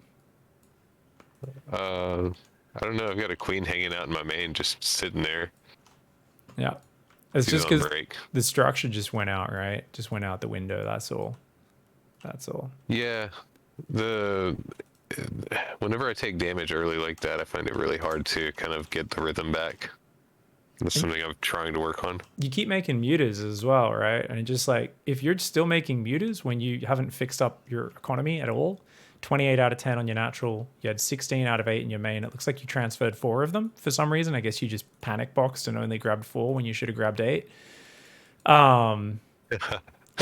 I don't know. I've got a queen hanging out in my main, just sitting there. Yeah. It's She's just on because break. the structure just went out, right? Just went out the window. That's all. That's all. Yeah. Whenever I take damage early like that, I find it really hard to kind of get the rhythm back. That's something I'm trying to work on. You keep making mutas as well, right? And just like, if you're still making mutas when you haven't fixed up your economy at all, 28 out of 10 on your natural, you had 16 out of 8 in your main. It looks like you transferred 4 of them for some reason. I guess you just panic boxed and only grabbed 4 when you should have grabbed 8. Or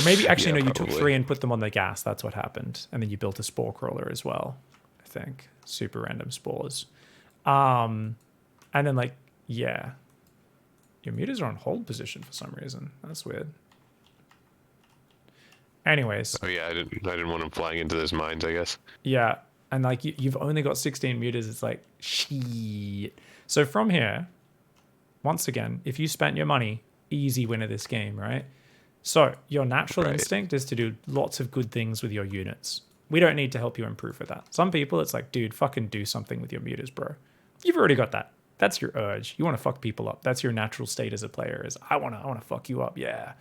maybe, actually, Yeah, no, you took probably. 3 and put them on the gas. That's what happened. And then you built a spore crawler as well, I think. Super random spores. And then, like, yeah. Your mutas are on hold position for some reason. That's weird. Anyways, Oh yeah, I didn't want him flying into those mines, I guess. yeah. And like you've only got 16 mutas. It's like, shit. So from here, once again, if you spent your money, easy win of this game, right? So your natural Right. instinct is to do lots of good things with your units. We don't need to help you improve with that. Some people, it's like, dude, fucking do something with your mutas, bro. You've already got that. That's your urge. You want to fuck people up. That's your natural state as a player. Is I want to fuck you up. Yeah.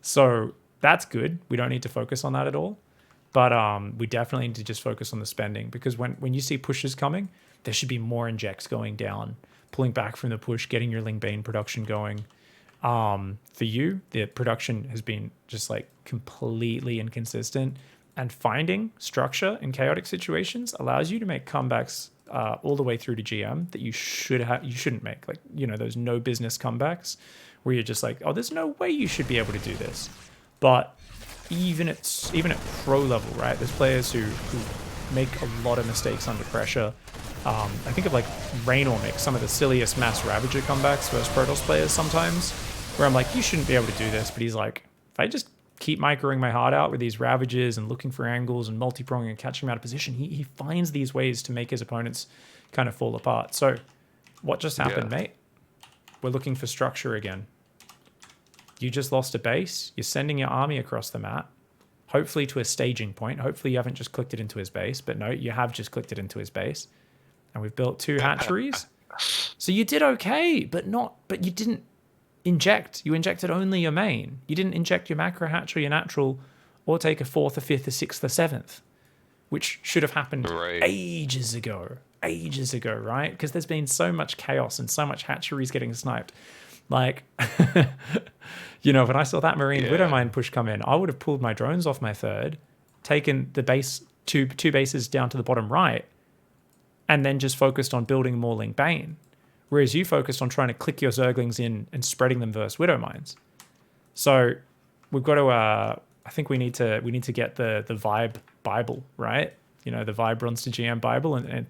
So that's good. We don't need to focus on that at all. But we definitely need to just focus on the spending, because when you see pushes coming, there should be more injects going down, pulling back from the push, getting your Ling Bane production going. For you, the production has been just like completely inconsistent, and finding structure in chaotic situations allows you to make comebacks all the way through to GM that you shouldn't make. Like, you know, those no business comebacks where you're just like, oh, there's no way you should be able to do this. But even at pro level, right? There's players who make a lot of mistakes under pressure. I think of like Raynor makes some of the silliest mass Ravager comebacks versus Protoss players sometimes, where I'm like, you shouldn't be able to do this. But he's like, if I just keep microing my heart out with these Ravagers and looking for angles and multi-pronging and catching him out of position, he finds these ways to make his opponents kind of fall apart. So what just happened, Yeah. mate? We're looking for structure again. You just lost a base. You're sending your army across the map, hopefully to a staging point. Hopefully you haven't just clicked it into his base, but no, you have just clicked it into his base. And we've built 2 hatcheries. So you did okay, but you didn't inject. You injected only your main. You didn't inject your macro hatchery, your natural, or take a 4th, a 5th, a 6th, a 7th, which should have happened Right. ages ago, right? Because there's been so much chaos and so much hatcheries getting sniped. Like, you know, when I saw that Marine Yeah. Widowmine push come in, I would have pulled my drones off my third, taken the base, two bases down to the bottom right, and then just focused on building more Ling Bane. Whereas you focused on trying to click your Zerglings in and spreading them versus Widowmines. So we've got to, I think we need to get the Vibe Bible, right? You know, the Vibe runs to GM Bible and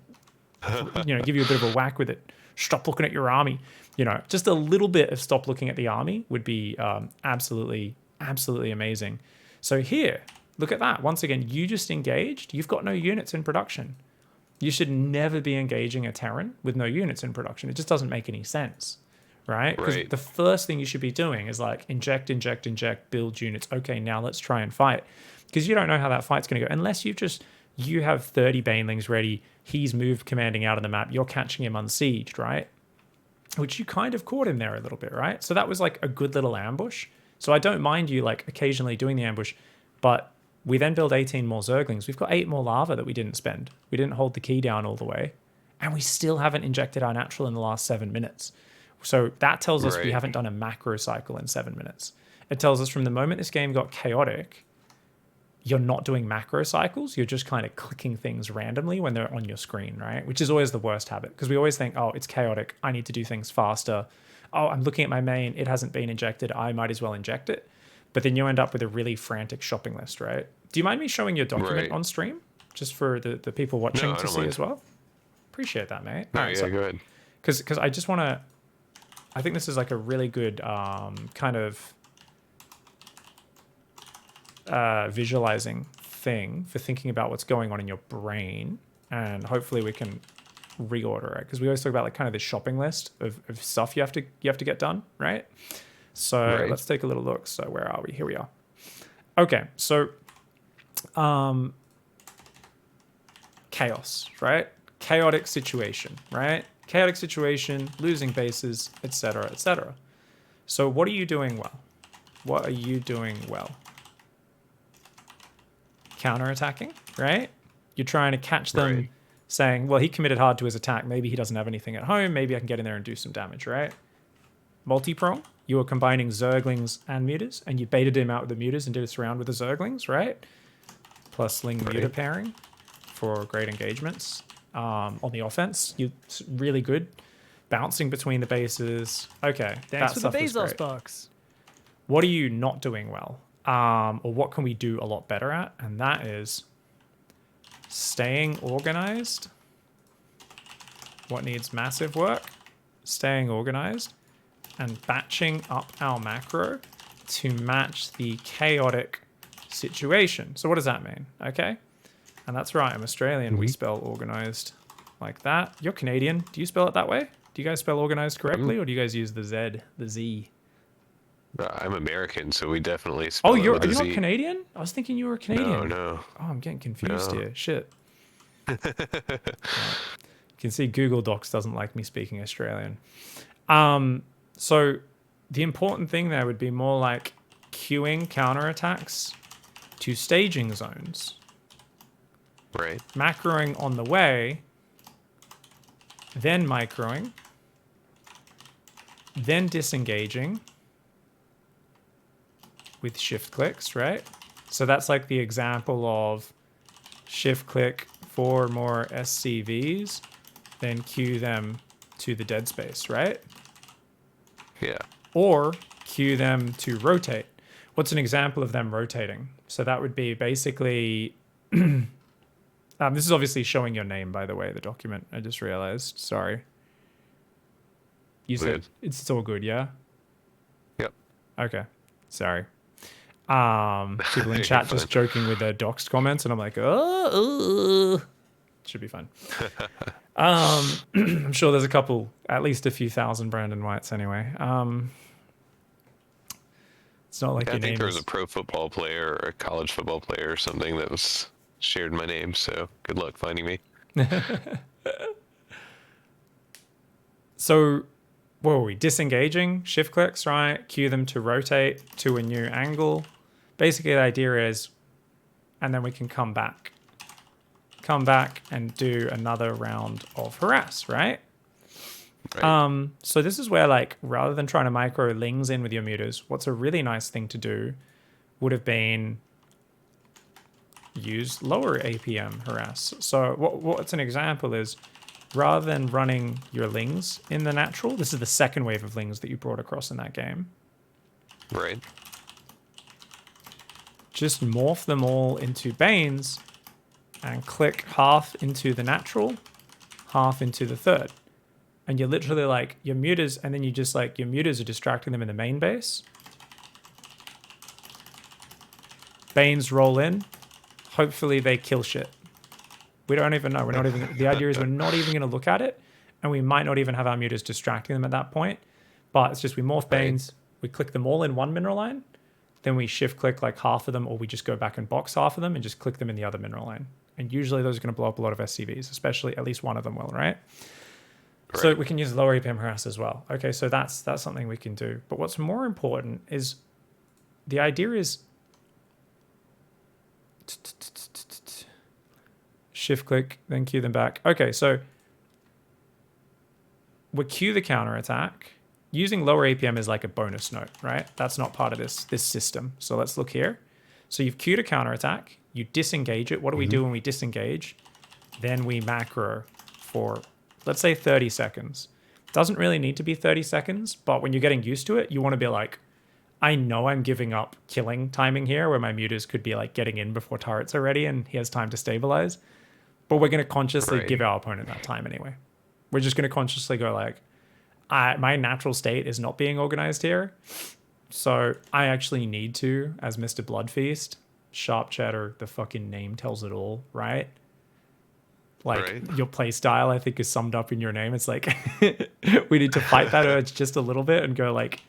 you know, give you a bit of a whack with it. Stop looking at your army. You know, just a little bit of stop looking at the army would be absolutely amazing. So here, look at that. Once again, you just engaged. You've got no units in production. You should never be engaging a Terran with no units in production. It just doesn't make any sense, right? Because Right. the first thing you should be doing is like inject, inject, inject, build units. Okay, now let's try and fight. Because you don't know how that fight's going to go. Unless you have 30 Banelings ready. He's moved commanding out of the map. You're catching him unsieged, right? Which you kind of caught him there a little bit, right? So that was like a good little ambush. So I don't mind you like occasionally doing the ambush, but we then build 18 more Zerglings. We've got 8 more lava that we didn't spend. We didn't hold the key down all the way. And we still haven't injected our natural in the last 7 minutes. So that tells us we Right. haven't done a macro cycle in 7 minutes. It tells us from the moment this game got chaotic, you're not doing macro cycles. You're just kind of clicking things randomly when they're on your screen, right? Which is always the worst habit because we always think, oh, it's chaotic. I need to do things faster. Oh, I'm looking at my main. It hasn't been injected. I might as well inject it. But then you end up with a really frantic shopping list, right? Do you mind me showing your document Right. on stream? Just for the people watching No, I to don't see mind. as well? Appreciate that, mate. No, yeah, go ahead. Because I just want to... I think this is like a really good kind of visualizing thing for thinking about what's going on in your brain. And hopefully we can reorder it. Because we always talk about like kind of this shopping list of stuff you have to get done, right? So Right. let's take a little look. So where are we? Here we are. Okay, so chaos, right? Chaotic situation, right? Chaotic situation, losing bases, etc., etc. So what are you doing well? What are you doing well? Counterattacking, right? You're trying to catch them Right. saying, well, he committed hard to his attack. Maybe he doesn't have anything at home. Maybe I can get in there and do some damage, right? Multi-prong, you were combining Zerglings and Mutas, and you baited him out with the Mutas and did a surround with the Zerglings, right? Plus Ling Muta Right. pairing for great engagements. On the offense, you're really good. Bouncing between the bases. Okay, Thanks that for the stuff was Bezos great. bucks. What are you not doing well? Or what can we do a lot better at? And that is staying organized. What needs massive work? Staying organized and batching up our macro to match the chaotic situation. So what does that mean? Okay. And that's right, I'm Australian. We spell organized like that. You're Canadian. Do you spell it that way? Do you guys spell organized correctly, or do you guys use the Z, the Z? I'm American, so we definitely spell Oh, it you're with a not Z. Canadian? I was thinking you were Canadian. No, no. Oh, I'm getting confused No. here. Shit. You can see Google Docs doesn't like me speaking Australian. So the important thing there would be more like queuing counterattacks to staging zones, Right. macroing on the way, then microing, then disengaging with shift clicks, right? So that's like the example of shift click 4 more SCVs, then queue them to the dead space, right? Yeah. Or queue them to rotate. What's an example of them rotating? So that would be basically... this is obviously showing your name, by the way, the document. I just realized. Sorry. You said Weird. it's all good, yeah? Yep. Okay. Sorry. People in You're chat just fine. joking with their doxed comments, and I'm like, oh, should be fun. I'm sure there's a couple, at least a few thousand Brandon Whites anyway. It's not like I your think name there was is... a pro football player or a college football player or something that was shared my name, so good luck finding me. So, what were we? Disengaging, shift clicks, right? Cue them to rotate to a new angle. Basically, the idea is, and then we can come back. Come back and do another round of harass, right? Right. So this is where, like, rather than trying to micro lings in with your mutas, what's a really nice thing to do would have been use lower APM harass. So what's an example is, rather than running your lings in the natural, this is the second wave of lings that you brought across in that game, Right. just morph them all into Banes and click half into the natural, half into the third. And you're literally like, your mutas, and then you just like, your mutas are distracting them in the main base. Banes roll in. Hopefully they kill shit. We don't even know. We're not even. The idea is we're not even going to look at it, and we might not even have our mutas distracting them at that point. But it's just we morph Banes, we click them all in one mineral line, then we shift click like half of them, or we just go back and box half of them and just click them in the other mineral line. And usually those are going to blow up a lot of SCVs, especially at least one of them will, right? So we can use lower APM harass as well. Okay, so that's something we can do. But what's more important is the idea is shift click, then queue them back. Okay, so we queue the counter attack. Using lower APM is like a bonus note, right? That's not part of this system. So let's look here. So you've queued a counter attack. You disengage it. What do we do when we disengage? Then we macro for, let's say, 30 seconds. Doesn't really need to be 30 seconds, but when you're getting used to it, you want to be like, I know I'm giving up killing timing here where my mutas could be like getting in before turrets are ready and he has time to stabilize. But we're going to consciously give our opponent that time anyway. We're just going to consciously go like, my natural state is not being organized here. So I actually need to, as Mr. Bloodfeast, Sharp Cheddar, the fucking name tells it all, right? Like your play style, I think, is summed up in your name. It's like we need to fight that urge just a little bit and go like,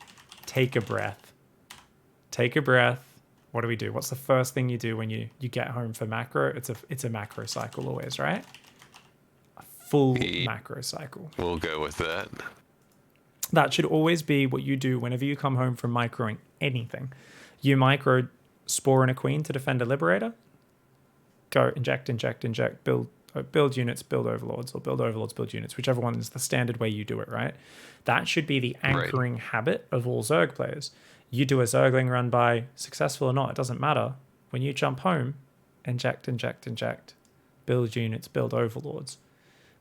take a breath. Take a breath. What do we do? What's the first thing you do when you get home for macro? It's a macro cycle always, right? A full macro cycle. We'll go with that. That should always be what you do whenever you come home from microing anything. You micro Spore and a Queen to defend a Liberator. Go inject, build units, build Overlords, or build Overlords, build units, whichever one is the standard way you do it, right? That should be the anchoring habit of all Zerg players. You do a Zergling run by, successful or not, it doesn't matter. When you jump home, inject, build units, build Overlords.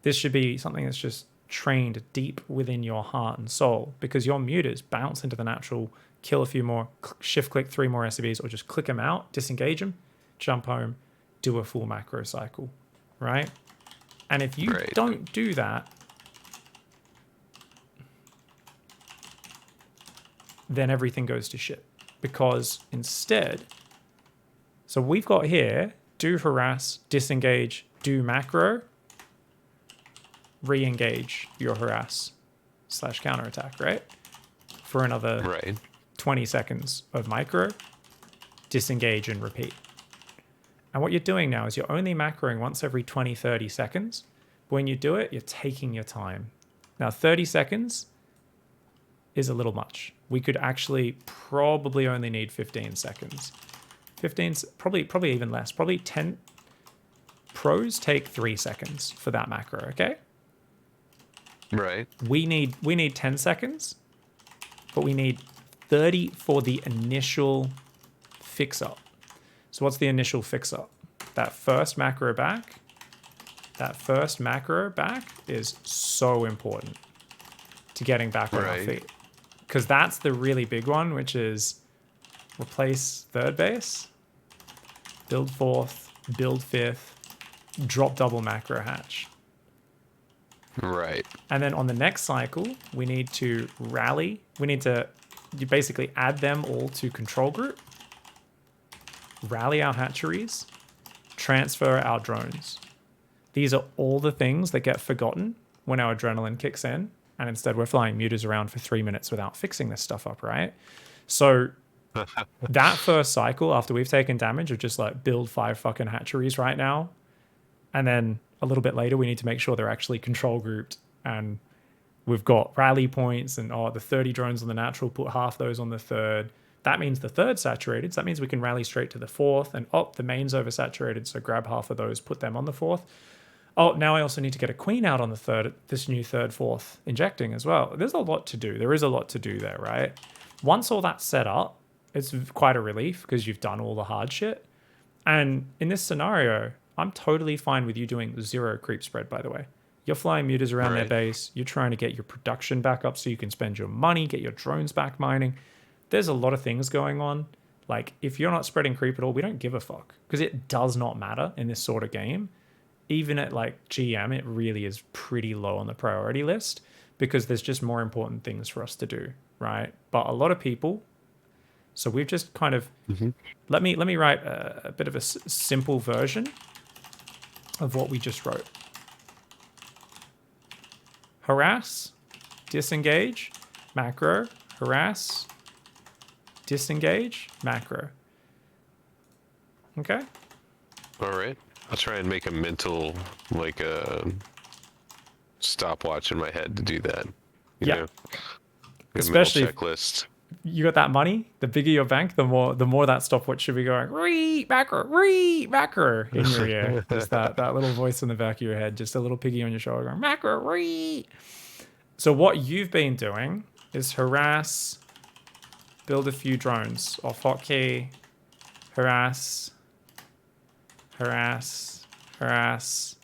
This should be something that's just trained deep within your heart and soul, because your mutas bounce into the natural, kill a few more, shift click 3 more SCVs, or just click them out, disengage them, jump home, do a full macro cycle, right? And if you don't do that, then everything goes to shit. Because instead, so we've got here, do harass, disengage, do macro, re-engage your harass / counterattack, right? For another 20 seconds of micro, disengage and repeat. And what you're doing now is you're only macroing once every 20, 30 seconds. But when you do it, you're taking your time. Now, 30 seconds is a little much. We could actually probably only need 15 seconds. 15's probably even less. Probably 10 pros take 3 seconds for that macro, okay? Right. We need 10 seconds, but we need 30 for the initial fix-up. So what's the initial fix-up? That first macro back is so important to getting back on our feet. Because that's the really big one, which is replace third base, build fourth, build fifth, drop double macro hatch. Right. And then on the next cycle, we need to rally. You basically add them all to control group, rally our hatcheries, transfer our drones. These are all the things that get forgotten when our adrenaline kicks in. And instead we're flying mutas around for 3 minutes without fixing this stuff up, right? So that first cycle, after we've taken damage of just like build 5 fucking hatcheries right now, and then a little bit later we need to make sure they're actually control grouped and we've got rally points and the 30 drones on the natural, put half those on the third. That means the third's saturated, so that means we can rally straight to the fourth, and the main's oversaturated, so grab half of those, put them on the fourth. Oh, now I also need to get a queen out on the third, this new third, fourth injecting as well. There's a lot to do. There is a lot to do there, right? Once all that's set up, it's quite a relief because you've done all the hard shit. And in this scenario, I'm totally fine with you doing 0 creep spread, by the way. You're flying mutas around their base. You're trying to get your production back up so you can spend your money, get your drones back mining. There's a lot of things going on. Like, if you're not spreading creep at all, we don't give a fuck because it does not matter in this sort of game. Even at like GM, it really is pretty low on the priority list because there's just more important things for us to do, right? But a lot of people So we've just kind of Mhm. let me write a bit of a simple version of what we just wrote. Harass, disengage, macro, harass, disengage, macro. Okay. All right. I'll try and make a mental, like a stopwatch in my head to do that. You Yeah. know, a mental Especially if checklist. you got that money, the bigger your bank, the more that stopwatch should be going re macro in your ear. Just that little voice in the back of your head, just a little piggy on your shoulder going macro re. So what you've been doing is harass, build a few drones off hotkey, harass, harass, harass.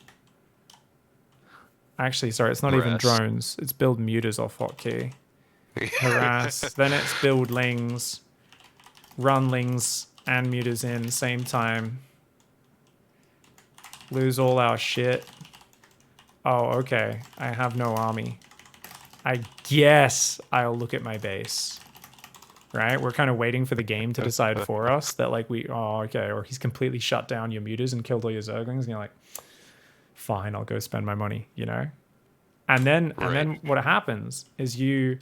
Actually, sorry, it's not even Harass. drones. It's build muters off hotkey. Harass. Then it's build lings, run lings and muters in same time. Lose all our shit. Oh, okay. I have no army. I guess I'll look at my base. Right? We're kind of waiting for the game to decide for us that like okay, or he's completely shut down your muters and killed all your zerglings, and you're like, fine, I'll go spend my money, you know? And then what happens is you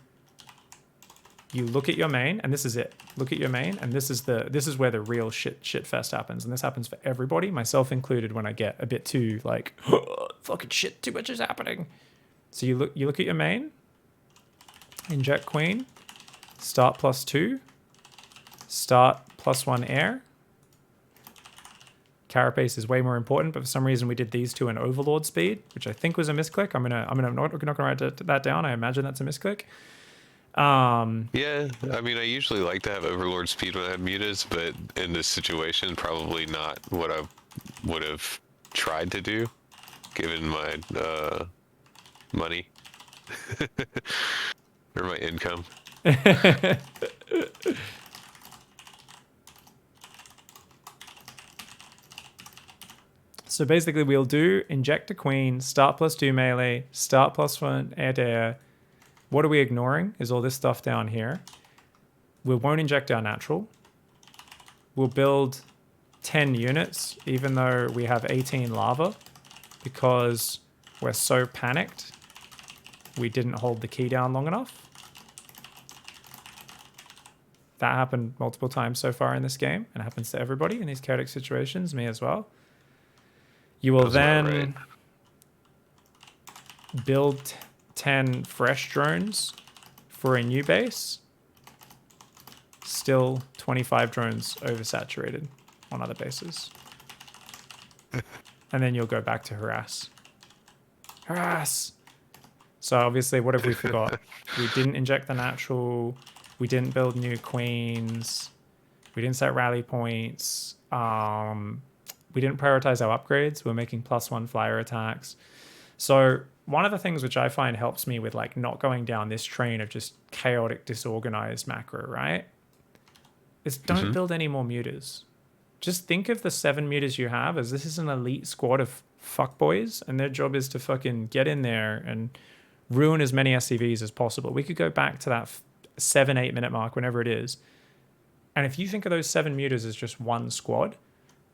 look at your main, and this is it. Look at your main, and this is where the real shit fest happens, and this happens for everybody, myself included, when I get a bit too like fucking shit, too much is happening. So you look at your main, inject queen, start +2, start +1 air. Carapace is way more important, but for some reason we did these two in overlord speed, which I think was a misclick. I'm not gonna write that down. I imagine that's a misclick. Yeah, I mean, I usually like to have overlord speed when I have mutas, but in this situation, probably not what I would have tried to do, given my money or my income. So basically we'll do inject a queen, start +2 melee, start +1 air to air. What are we ignoring is all this stuff down here. We won't inject our natural. We'll build 10 units, even though we have 18 lava, because we're so panicked we didn't hold the key down long enough. That happened multiple times so far in this game, and it happens to everybody in these chaotic situations, me as well. You will then build 10 fresh drones for a new base. Still 25 drones oversaturated on other bases. And then you'll go back to harass. Harass! So obviously, what have we forgot? We didn't inject the natural. We didn't build new queens. We didn't set rally points. We didn't prioritize our upgrades. We're making +1 flyer attacks. So one of the things which I find helps me with like not going down this train of just chaotic, disorganized macro, right, is don't build any more muters. Just think of the 7 muters you have as this is an elite squad of fuckboys, and their job is to fucking get in there and ruin as many SCVs as possible. We could go back to that 7-8 minute mark, whenever it is. And if you think of those 7 muters as just one squad,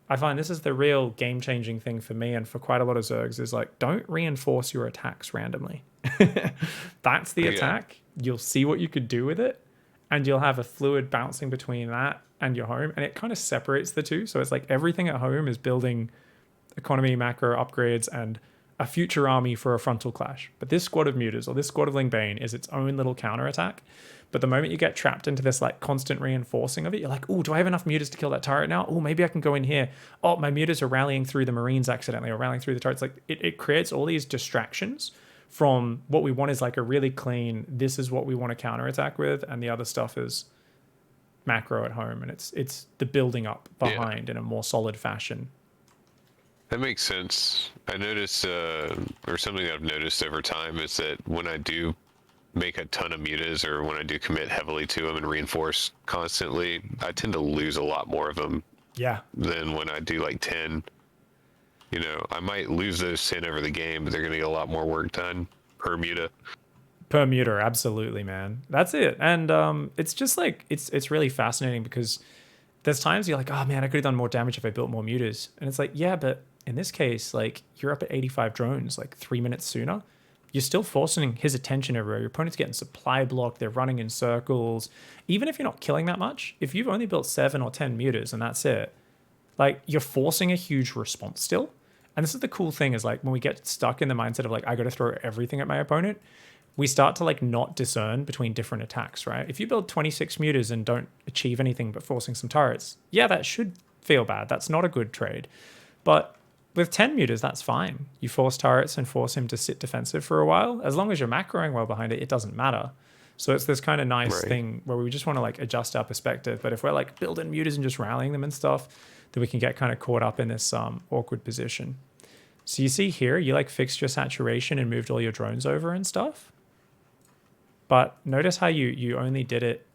I find this is the real game-changing thing for me and for quite a lot of Zergs is like, don't reinforce your attacks randomly. That's the attack. You'll see what you could do with it, and you'll have a fluid bouncing between that and your home, and it kind of separates the two. So it's like everything at home is building economy, macro, upgrades, and a future army for a frontal clash. But this squad of muters or this squad of Lingbane is its own little counterattack. But the moment you get trapped into this like constant reinforcing of it, you're like, oh, do I have enough muters to kill that turret now? Oh, maybe I can go in here. Oh, my muters are rallying through the Marines accidentally or rallying through the turrets. Like it creates all these distractions from what we want is like a really clean, this is what we want to counterattack with, and the other stuff is macro at home, and it's the building up behind in a more solid fashion. That makes sense. I noticed, or something that I've noticed over time is that when I do make a ton of mutas or when I do commit heavily to them and reinforce constantly, I tend to lose a lot more of them than when I do like 10. You know, I might lose those 10 over the game, but they're going to get a lot more work done per muta. Per meter, absolutely, man. That's it. And it's just like it's really fascinating because there's times you're like, oh man, I could have done more damage if I built more mutas. And it's like, yeah, but in this case, like you're up at 85 drones like 3 minutes sooner. You're still forcing his attention everywhere. Your opponent's getting supply blocked. They're running in circles. Even if you're not killing that much, if you've only built 7 or 10 mutas and that's it, like you're forcing a huge response still. And this is the cool thing is like when we get stuck in the mindset of like, I got to throw everything at my opponent, we start to like not discern between different attacks, right? If you build 26 mutas and don't achieve anything but forcing some turrets, yeah, that should feel bad. That's not a good trade. But with 10 mutas, that's fine. You force turrets and force him to sit defensive for a while. As long as you're macroing well behind it, it doesn't matter. So it's this kind of nice thing where we just want to like adjust our perspective. But if we're like building mutas and just rallying them and stuff, then we can get kind of caught up in this awkward position. So you see here, you like fixed your saturation and moved all your drones over and stuff. But notice how you only did it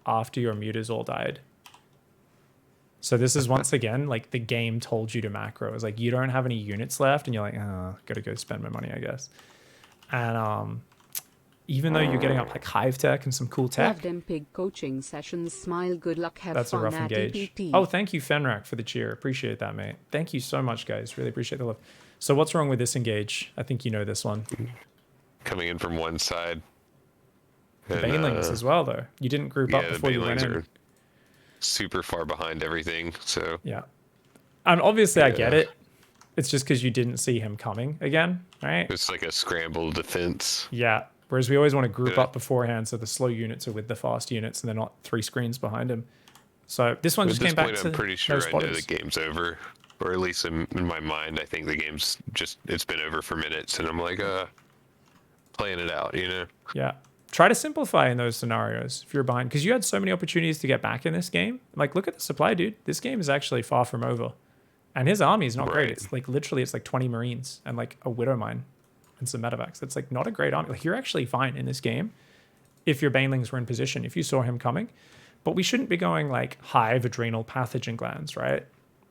after your mutas all died. So this is once again, like the game told you to macro. It's like you don't have any units left and you're like, oh, gotta go spend my money, I guess. And even though you're getting up like hive tech and some cool tech. Love them pig coaching sessions. Smile, good luck, have That's fun a rough at engage. ZvT. Oh, thank you, Fenrak, for the cheer. Appreciate that, mate. Thank you so much, guys. Really appreciate the love. So what's wrong with this engage? I think you know this one. Coming in from one side. The banelings as well, though. You didn't group up before you went in. Are super far behind everything, so yeah. And obviously I get it. It's just because you didn't see him coming again, right? It's like a scramble defense. Yeah. Whereas we always want to group up beforehand so the slow units are with the fast units and they're not 3 screens behind him. So this one just came back to I'm pretty sure no I know spotters. the game's over. Or at least in my mind, I think the game's just, it's been over for minutes and I'm like, playing it out, you know? Yeah. Try to simplify in those scenarios if you're behind, because you had so many opportunities to get back in this game. Like, look at the supply, dude. This game is actually far from over. And his army is not great. It's like literally, it's like 20 Marines and like a Widow Mine and some medevacs. It's like not a great army. Like, you're actually fine in this game if your banelings were in position, if you saw him coming. But we shouldn't be going like hive, adrenal, pathogen glands, right?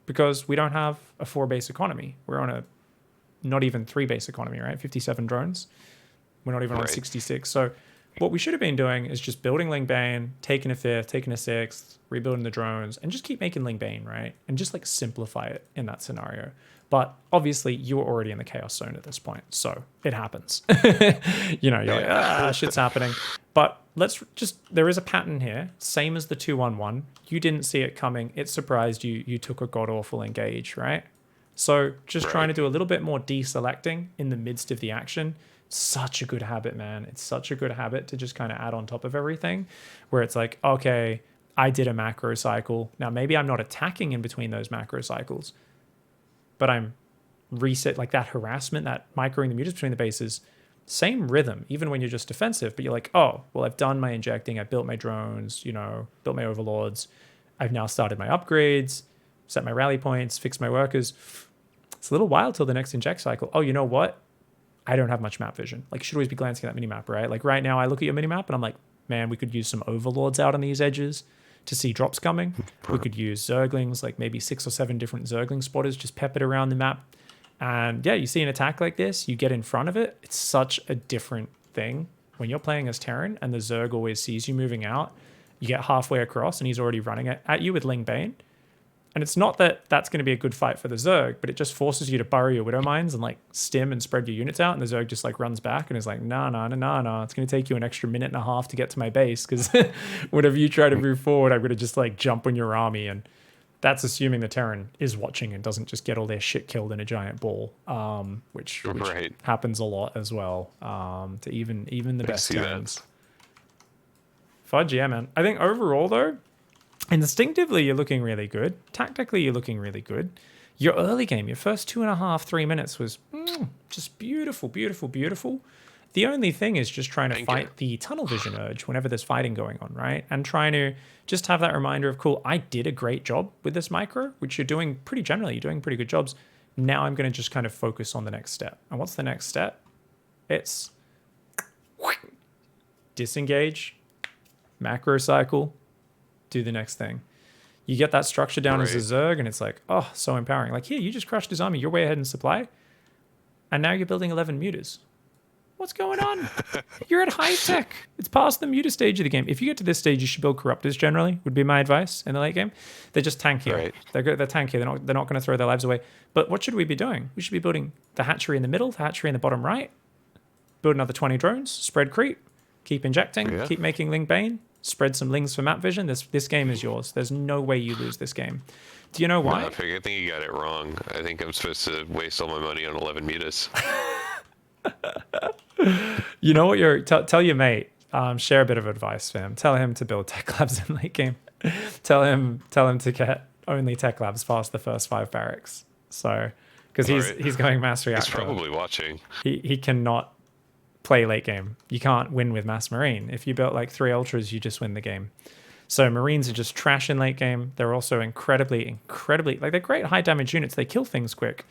Because we don't have a 4-base economy. We're on a not even 3-base economy, right? 57 drones. We're not even on 66. So what we should have been doing is just building Ling Bane, taking a 5th, taking a 6th, rebuilding the drones, and just keep making Ling Bane, right? And just like simplify it in that scenario. But obviously you were already in the chaos zone at this point, so it happens. You know, you're like, shit's happening. But let's just, there is a pattern here, same as the 2-1-1. You didn't see it coming. It surprised you. You took a god-awful engage, right? So just trying to do a little bit more deselecting in the midst of the action. Such a good habit, man. It's such a good habit to just kind of add on top of everything where it's like, okay, I did a macro cycle. Now, maybe I'm not attacking in between those macro cycles, but I'm reset, like that harassment, that microing the mutas between the bases, same rhythm, even when you're just defensive, but you're like, oh, well, I've done my injecting. I've built my drones, you know, built my overlords. I've now started my upgrades, set my rally points, fixed my workers. It's a little while till the next inject cycle. Oh, you know what? I don't have much map vision. Like, you should always be glancing at that minimap, right? Like right now I look at your minimap and I'm like, man, we could use some overlords out on these edges to see drops coming. We could use Zerglings, like maybe 6 or 7 different Zergling spotters just peppered around the map. And yeah, you see an attack like this, you get in front of it. It's such a different thing when you're playing as Terran and the Zerg always sees you moving out. You get halfway across and he's already running at you with Ling Bane. And it's not that that's going to be a good fight for the Zerg, but it just forces you to burrow your Widow Mines and like stim and spread your units out. And the Zerg just like runs back and is like, nah. It's going to take you an extra minute and a half to get to my base because whenever you try to move forward, I'm going to just like jump on your army. And that's assuming the Terran is watching and doesn't just get all their shit killed in a giant ball, which happens a lot as well to even the best Terrans. Fudge, yeah, man. I think overall though, instinctively, you're looking really good. Tactically, you're looking really good. Your early game, your first 2.5, 3 minutes was just beautiful. The only thing is just trying to fight the tunnel vision urge whenever there's fighting going on, right? And trying to just have that reminder of, cool, I did a great job with this micro, which you're doing pretty generally. You're doing pretty good jobs. Now I'm going to just kind of focus on the next step. And what's the next step? It's disengage, macro cycle, do the next thing. You get that structure down as a Zerg and it's like, oh, so empowering. Like, here, you just crushed his army. You're way ahead in supply. And now you're building 11 mutas. What's going on? You're at high tech. It's past the muta stage of the game. If you get to this stage, you should build corruptors generally, would be my advice in the late game. They're just tankier. Right. They're tankier. They're not going to throw their lives away. But what should we be doing? We should be building the hatchery in the middle, the hatchery in the bottom right. Build another 20 drones, spread creep, keep injecting, keep making Ling Bane, spread some Lings for map vision. This game is yours. There's no way you lose this game. Do you know why? No, I think you got it wrong. I think I'm supposed to waste all my money on 11 mutas. You know what tell your mate, share a bit of advice, fam. Tell him to build tech labs in late game. Tell him to get only tech labs past the first 5 barracks. So, because he's going mass reactor. He's probably watching. He cannot play late game. You can't win with mass marine. If you built like 3 ultras, you just win the game. So marines are just trash in late game. They're also incredibly, like they're great high damage units. They kill things quick.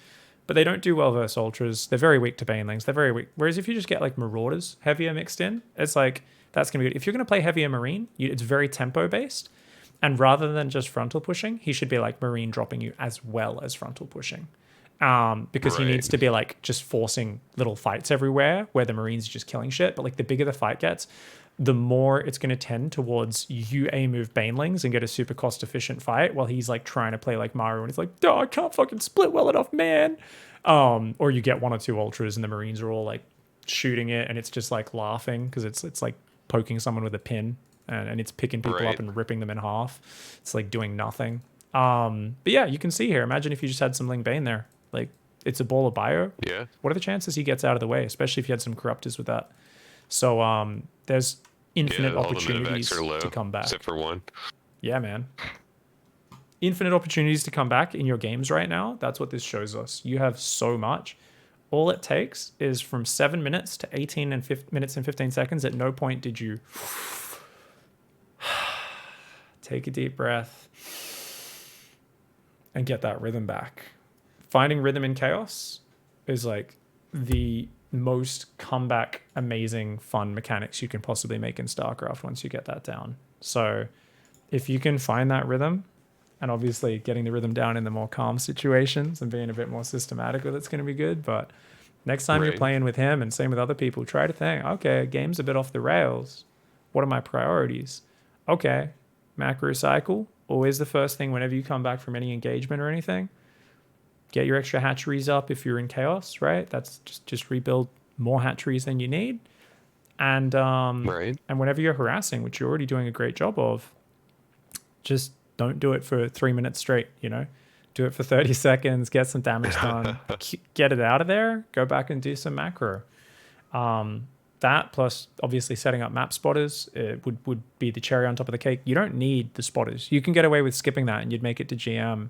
But they don't do well versus ultras. They're very weak to banelings. They're very weak. Whereas if you just get like marauders heavier mixed in, it's like that's gonna be good. If you're gonna play heavier marine, it's very tempo based. And rather than just frontal pushing, he should be like marine dropping you as well as frontal pushing. Because he needs to be like just forcing little fights everywhere where the marines are just killing shit. But like the bigger the fight gets, the more it's going to tend towards you move banelings and get a super cost efficient fight while he's like trying to play like Mario and he's like, oh, I can't fucking split well enough, man. Or you get 1 or 2 ultras and the marines are all like shooting it and it's just like laughing because it's like poking someone with a pin and it's picking people up and ripping them in half. It's like doing nothing. But yeah, you can see here. Imagine if you just had some Ling Bane there. Like it's a ball of bio. Yeah. What are the chances he gets out of the way, especially if you had some corruptors with that? So there's infinite opportunities to come back. Except for 1. Yeah, man. Infinite opportunities to come back in your games right now. That's what this shows us. You have so much. All it takes is from 7 minutes to 18 minutes and 15 seconds. At no point did you take a deep breath and get that rhythm back. Finding rhythm in chaos is like the most comeback, amazing, fun mechanics you can possibly make in StarCraft once you get that down. So if you can find that rhythm, and obviously getting the rhythm down in the more calm situations and being a bit more systematic with it's going to be good. But next time you're playing with him and same with other people, try to think, okay, game's a bit off the rails. What are my priorities? Okay, macro cycle, always the first thing whenever you come back from any engagement or anything. Get your extra hatcheries up if you're in chaos, right? That's just rebuild more hatcheries than you need. And and whenever you're harassing, which you're already doing a great job of, just don't do it for 3 minutes straight, you know? Do it for 30 seconds, get some damage done, get it out of there, go back and do some macro. That plus obviously setting up map spotters would be the cherry on top of the cake. You don't need the spotters. You can get away with skipping that and you'd make it to GM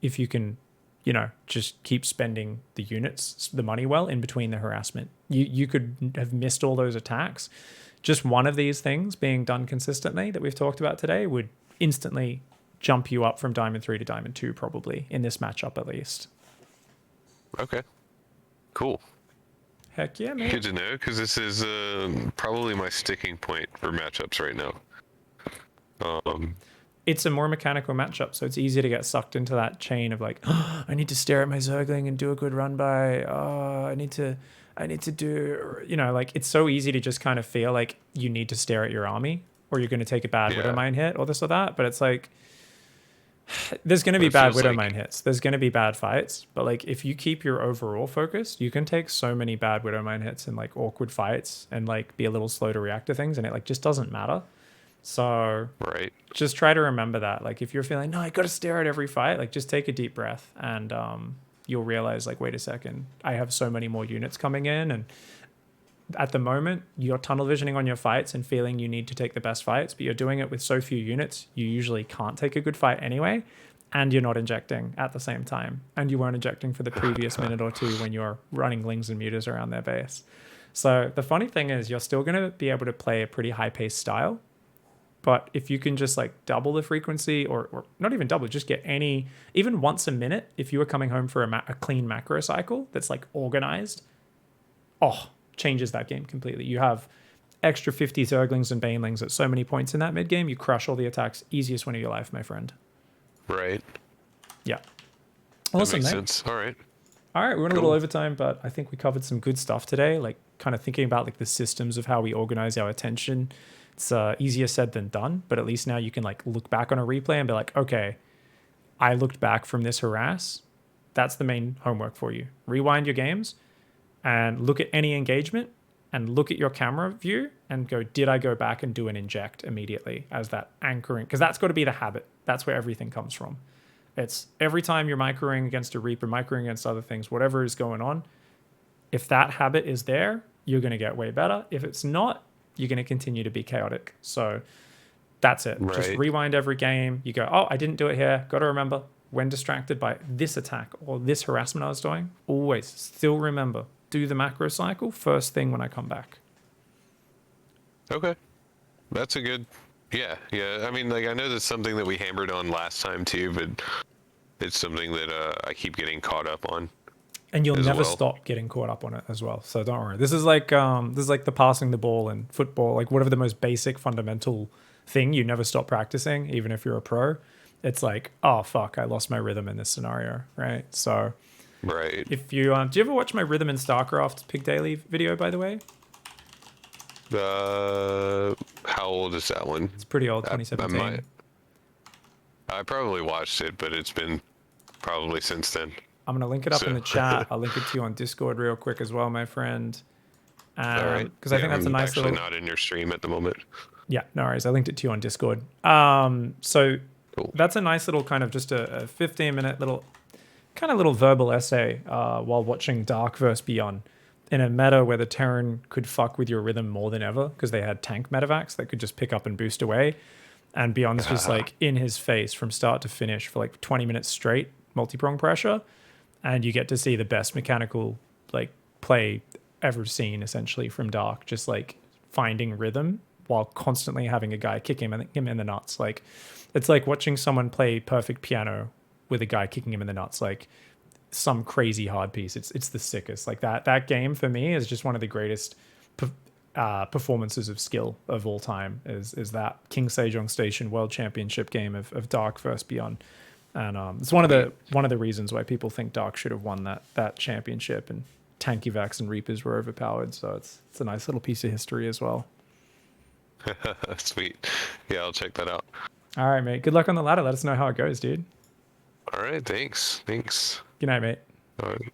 if you can, you know, just keep spending the units, the money well in between the harassment. You could have missed all those attacks. Just one of these things being done consistently that we've talked about today would instantly jump you up from Diamond 3 to Diamond 2 probably in this matchup at least. Okay. Cool. Heck yeah, man. Good to know, because this is probably my sticking point for matchups right now. It's a more mechanical matchup, so it's easy to get sucked into that chain of like, oh, I need to stare at my Zergling and do a good run by. Oh, I need to do, you know, like it's so easy to just kind of feel like you need to stare at your army or you're going to take a bad Widowmine hit or this or that. But it's like, there's going to be bad Widowmine hits. There's going to be bad fights. But like, if you keep your overall focus, you can take so many bad Widowmine hits and like awkward fights and like be a little slow to react to things. And it like just doesn't matter. So just try to remember that. Like if you're feeling, no, I got to stare at every fight, like just take a deep breath and you'll realize like, wait a second, I have so many more units coming in. And at the moment you're tunnel visioning on your fights and feeling you need to take the best fights, but you're doing it with so few units, you usually can't take a good fight anyway. And you're not injecting at the same time. And you weren't injecting for the previous minute or two when you're running Lings and Mutas around their base. So the funny thing is you're still going to be able to play a pretty high paced style. But if you can just like double the frequency or not even double, just get even once a minute, if you were coming home for a clean macro cycle that's like organized, changes that game completely. You have extra 50 Zerglings and Banelings at so many points in that mid game, you crush all the attacks. Easiest win of your life, my friend. Right. Yeah. Awesome, that makes sense. All right. All right, we went a little overtime, but I think we covered some good stuff today. Like kind of thinking about like the systems of how we organize our attention. It's easier said than done, but at least now you can like look back on a replay and be like, okay, I looked back from this harass. That's the main homework for you. Rewind your games and look at any engagement and look at your camera view and go, did I go back and do an inject immediately as that anchoring? Because that's got to be the habit. That's where everything comes from. It's every time you're microing against a Reaper, microing against other things, whatever is going on, if that habit is there, you're going to get way better. If it's not, you're going to continue to be chaotic. So that's it. Right. Just rewind every game. You go, oh, I didn't do it here. Got to remember, when distracted by this attack or this harassment I was doing, always still remember, do the macro cycle first thing when I come back. Okay. That's a good... Yeah. I mean, like, I know that's something that we hammered on last time too, but it's something that I keep getting caught up on. And you'll never well. stop getting caught up on it as well. So don't worry. This is like the passing the ball in football, like whatever the most basic fundamental thing you never stop practicing, even if you're a pro. It's like, oh fuck, I lost my rhythm in this scenario, right? So Right. if you do you ever watch my Rhythm in StarCraft Pig Daily video, by the way? How old is that one? It's pretty old, 2017. I probably watched it, but it's been probably since then. I'm gonna link it up in So- the chat. I'll link it to you on Discord real quick as well, my friend. All right. Because I think that's a I'm nice actually little. not in your stream at the moment. Yeah, no worries. I linked it to you on Discord. So Cool. that's a nice little kind of just a 15-minute little verbal essay while watching Dark vs. Beyond in a meta where the Terran could fuck with your rhythm more than ever because they had tank medevacs that could just pick up and boost away. And Beyond's just like in his face from start to finish for like 20 minutes straight, multi-prong pressure. And you get to see the best mechanical like play ever seen essentially from Dark, just like finding rhythm while constantly having a guy kick him in the nuts. Like it's like watching someone play perfect piano with a guy kicking him in the nuts, like some crazy hard piece. It's the sickest. Like that game for me is just one of the greatest performances of skill of all time. Is that King Sejong Station World Championship game of Dark vs. Beyond, and it's one of the reasons why people think Dark should have won that championship, and Tankivax and Reapers were overpowered. So it's a nice little piece of history as well. Sweet. Yeah, I'll check that out. All right, mate. Good luck on the ladder. Let us know how it goes, dude. All right. Thanks. Good night, mate. All right.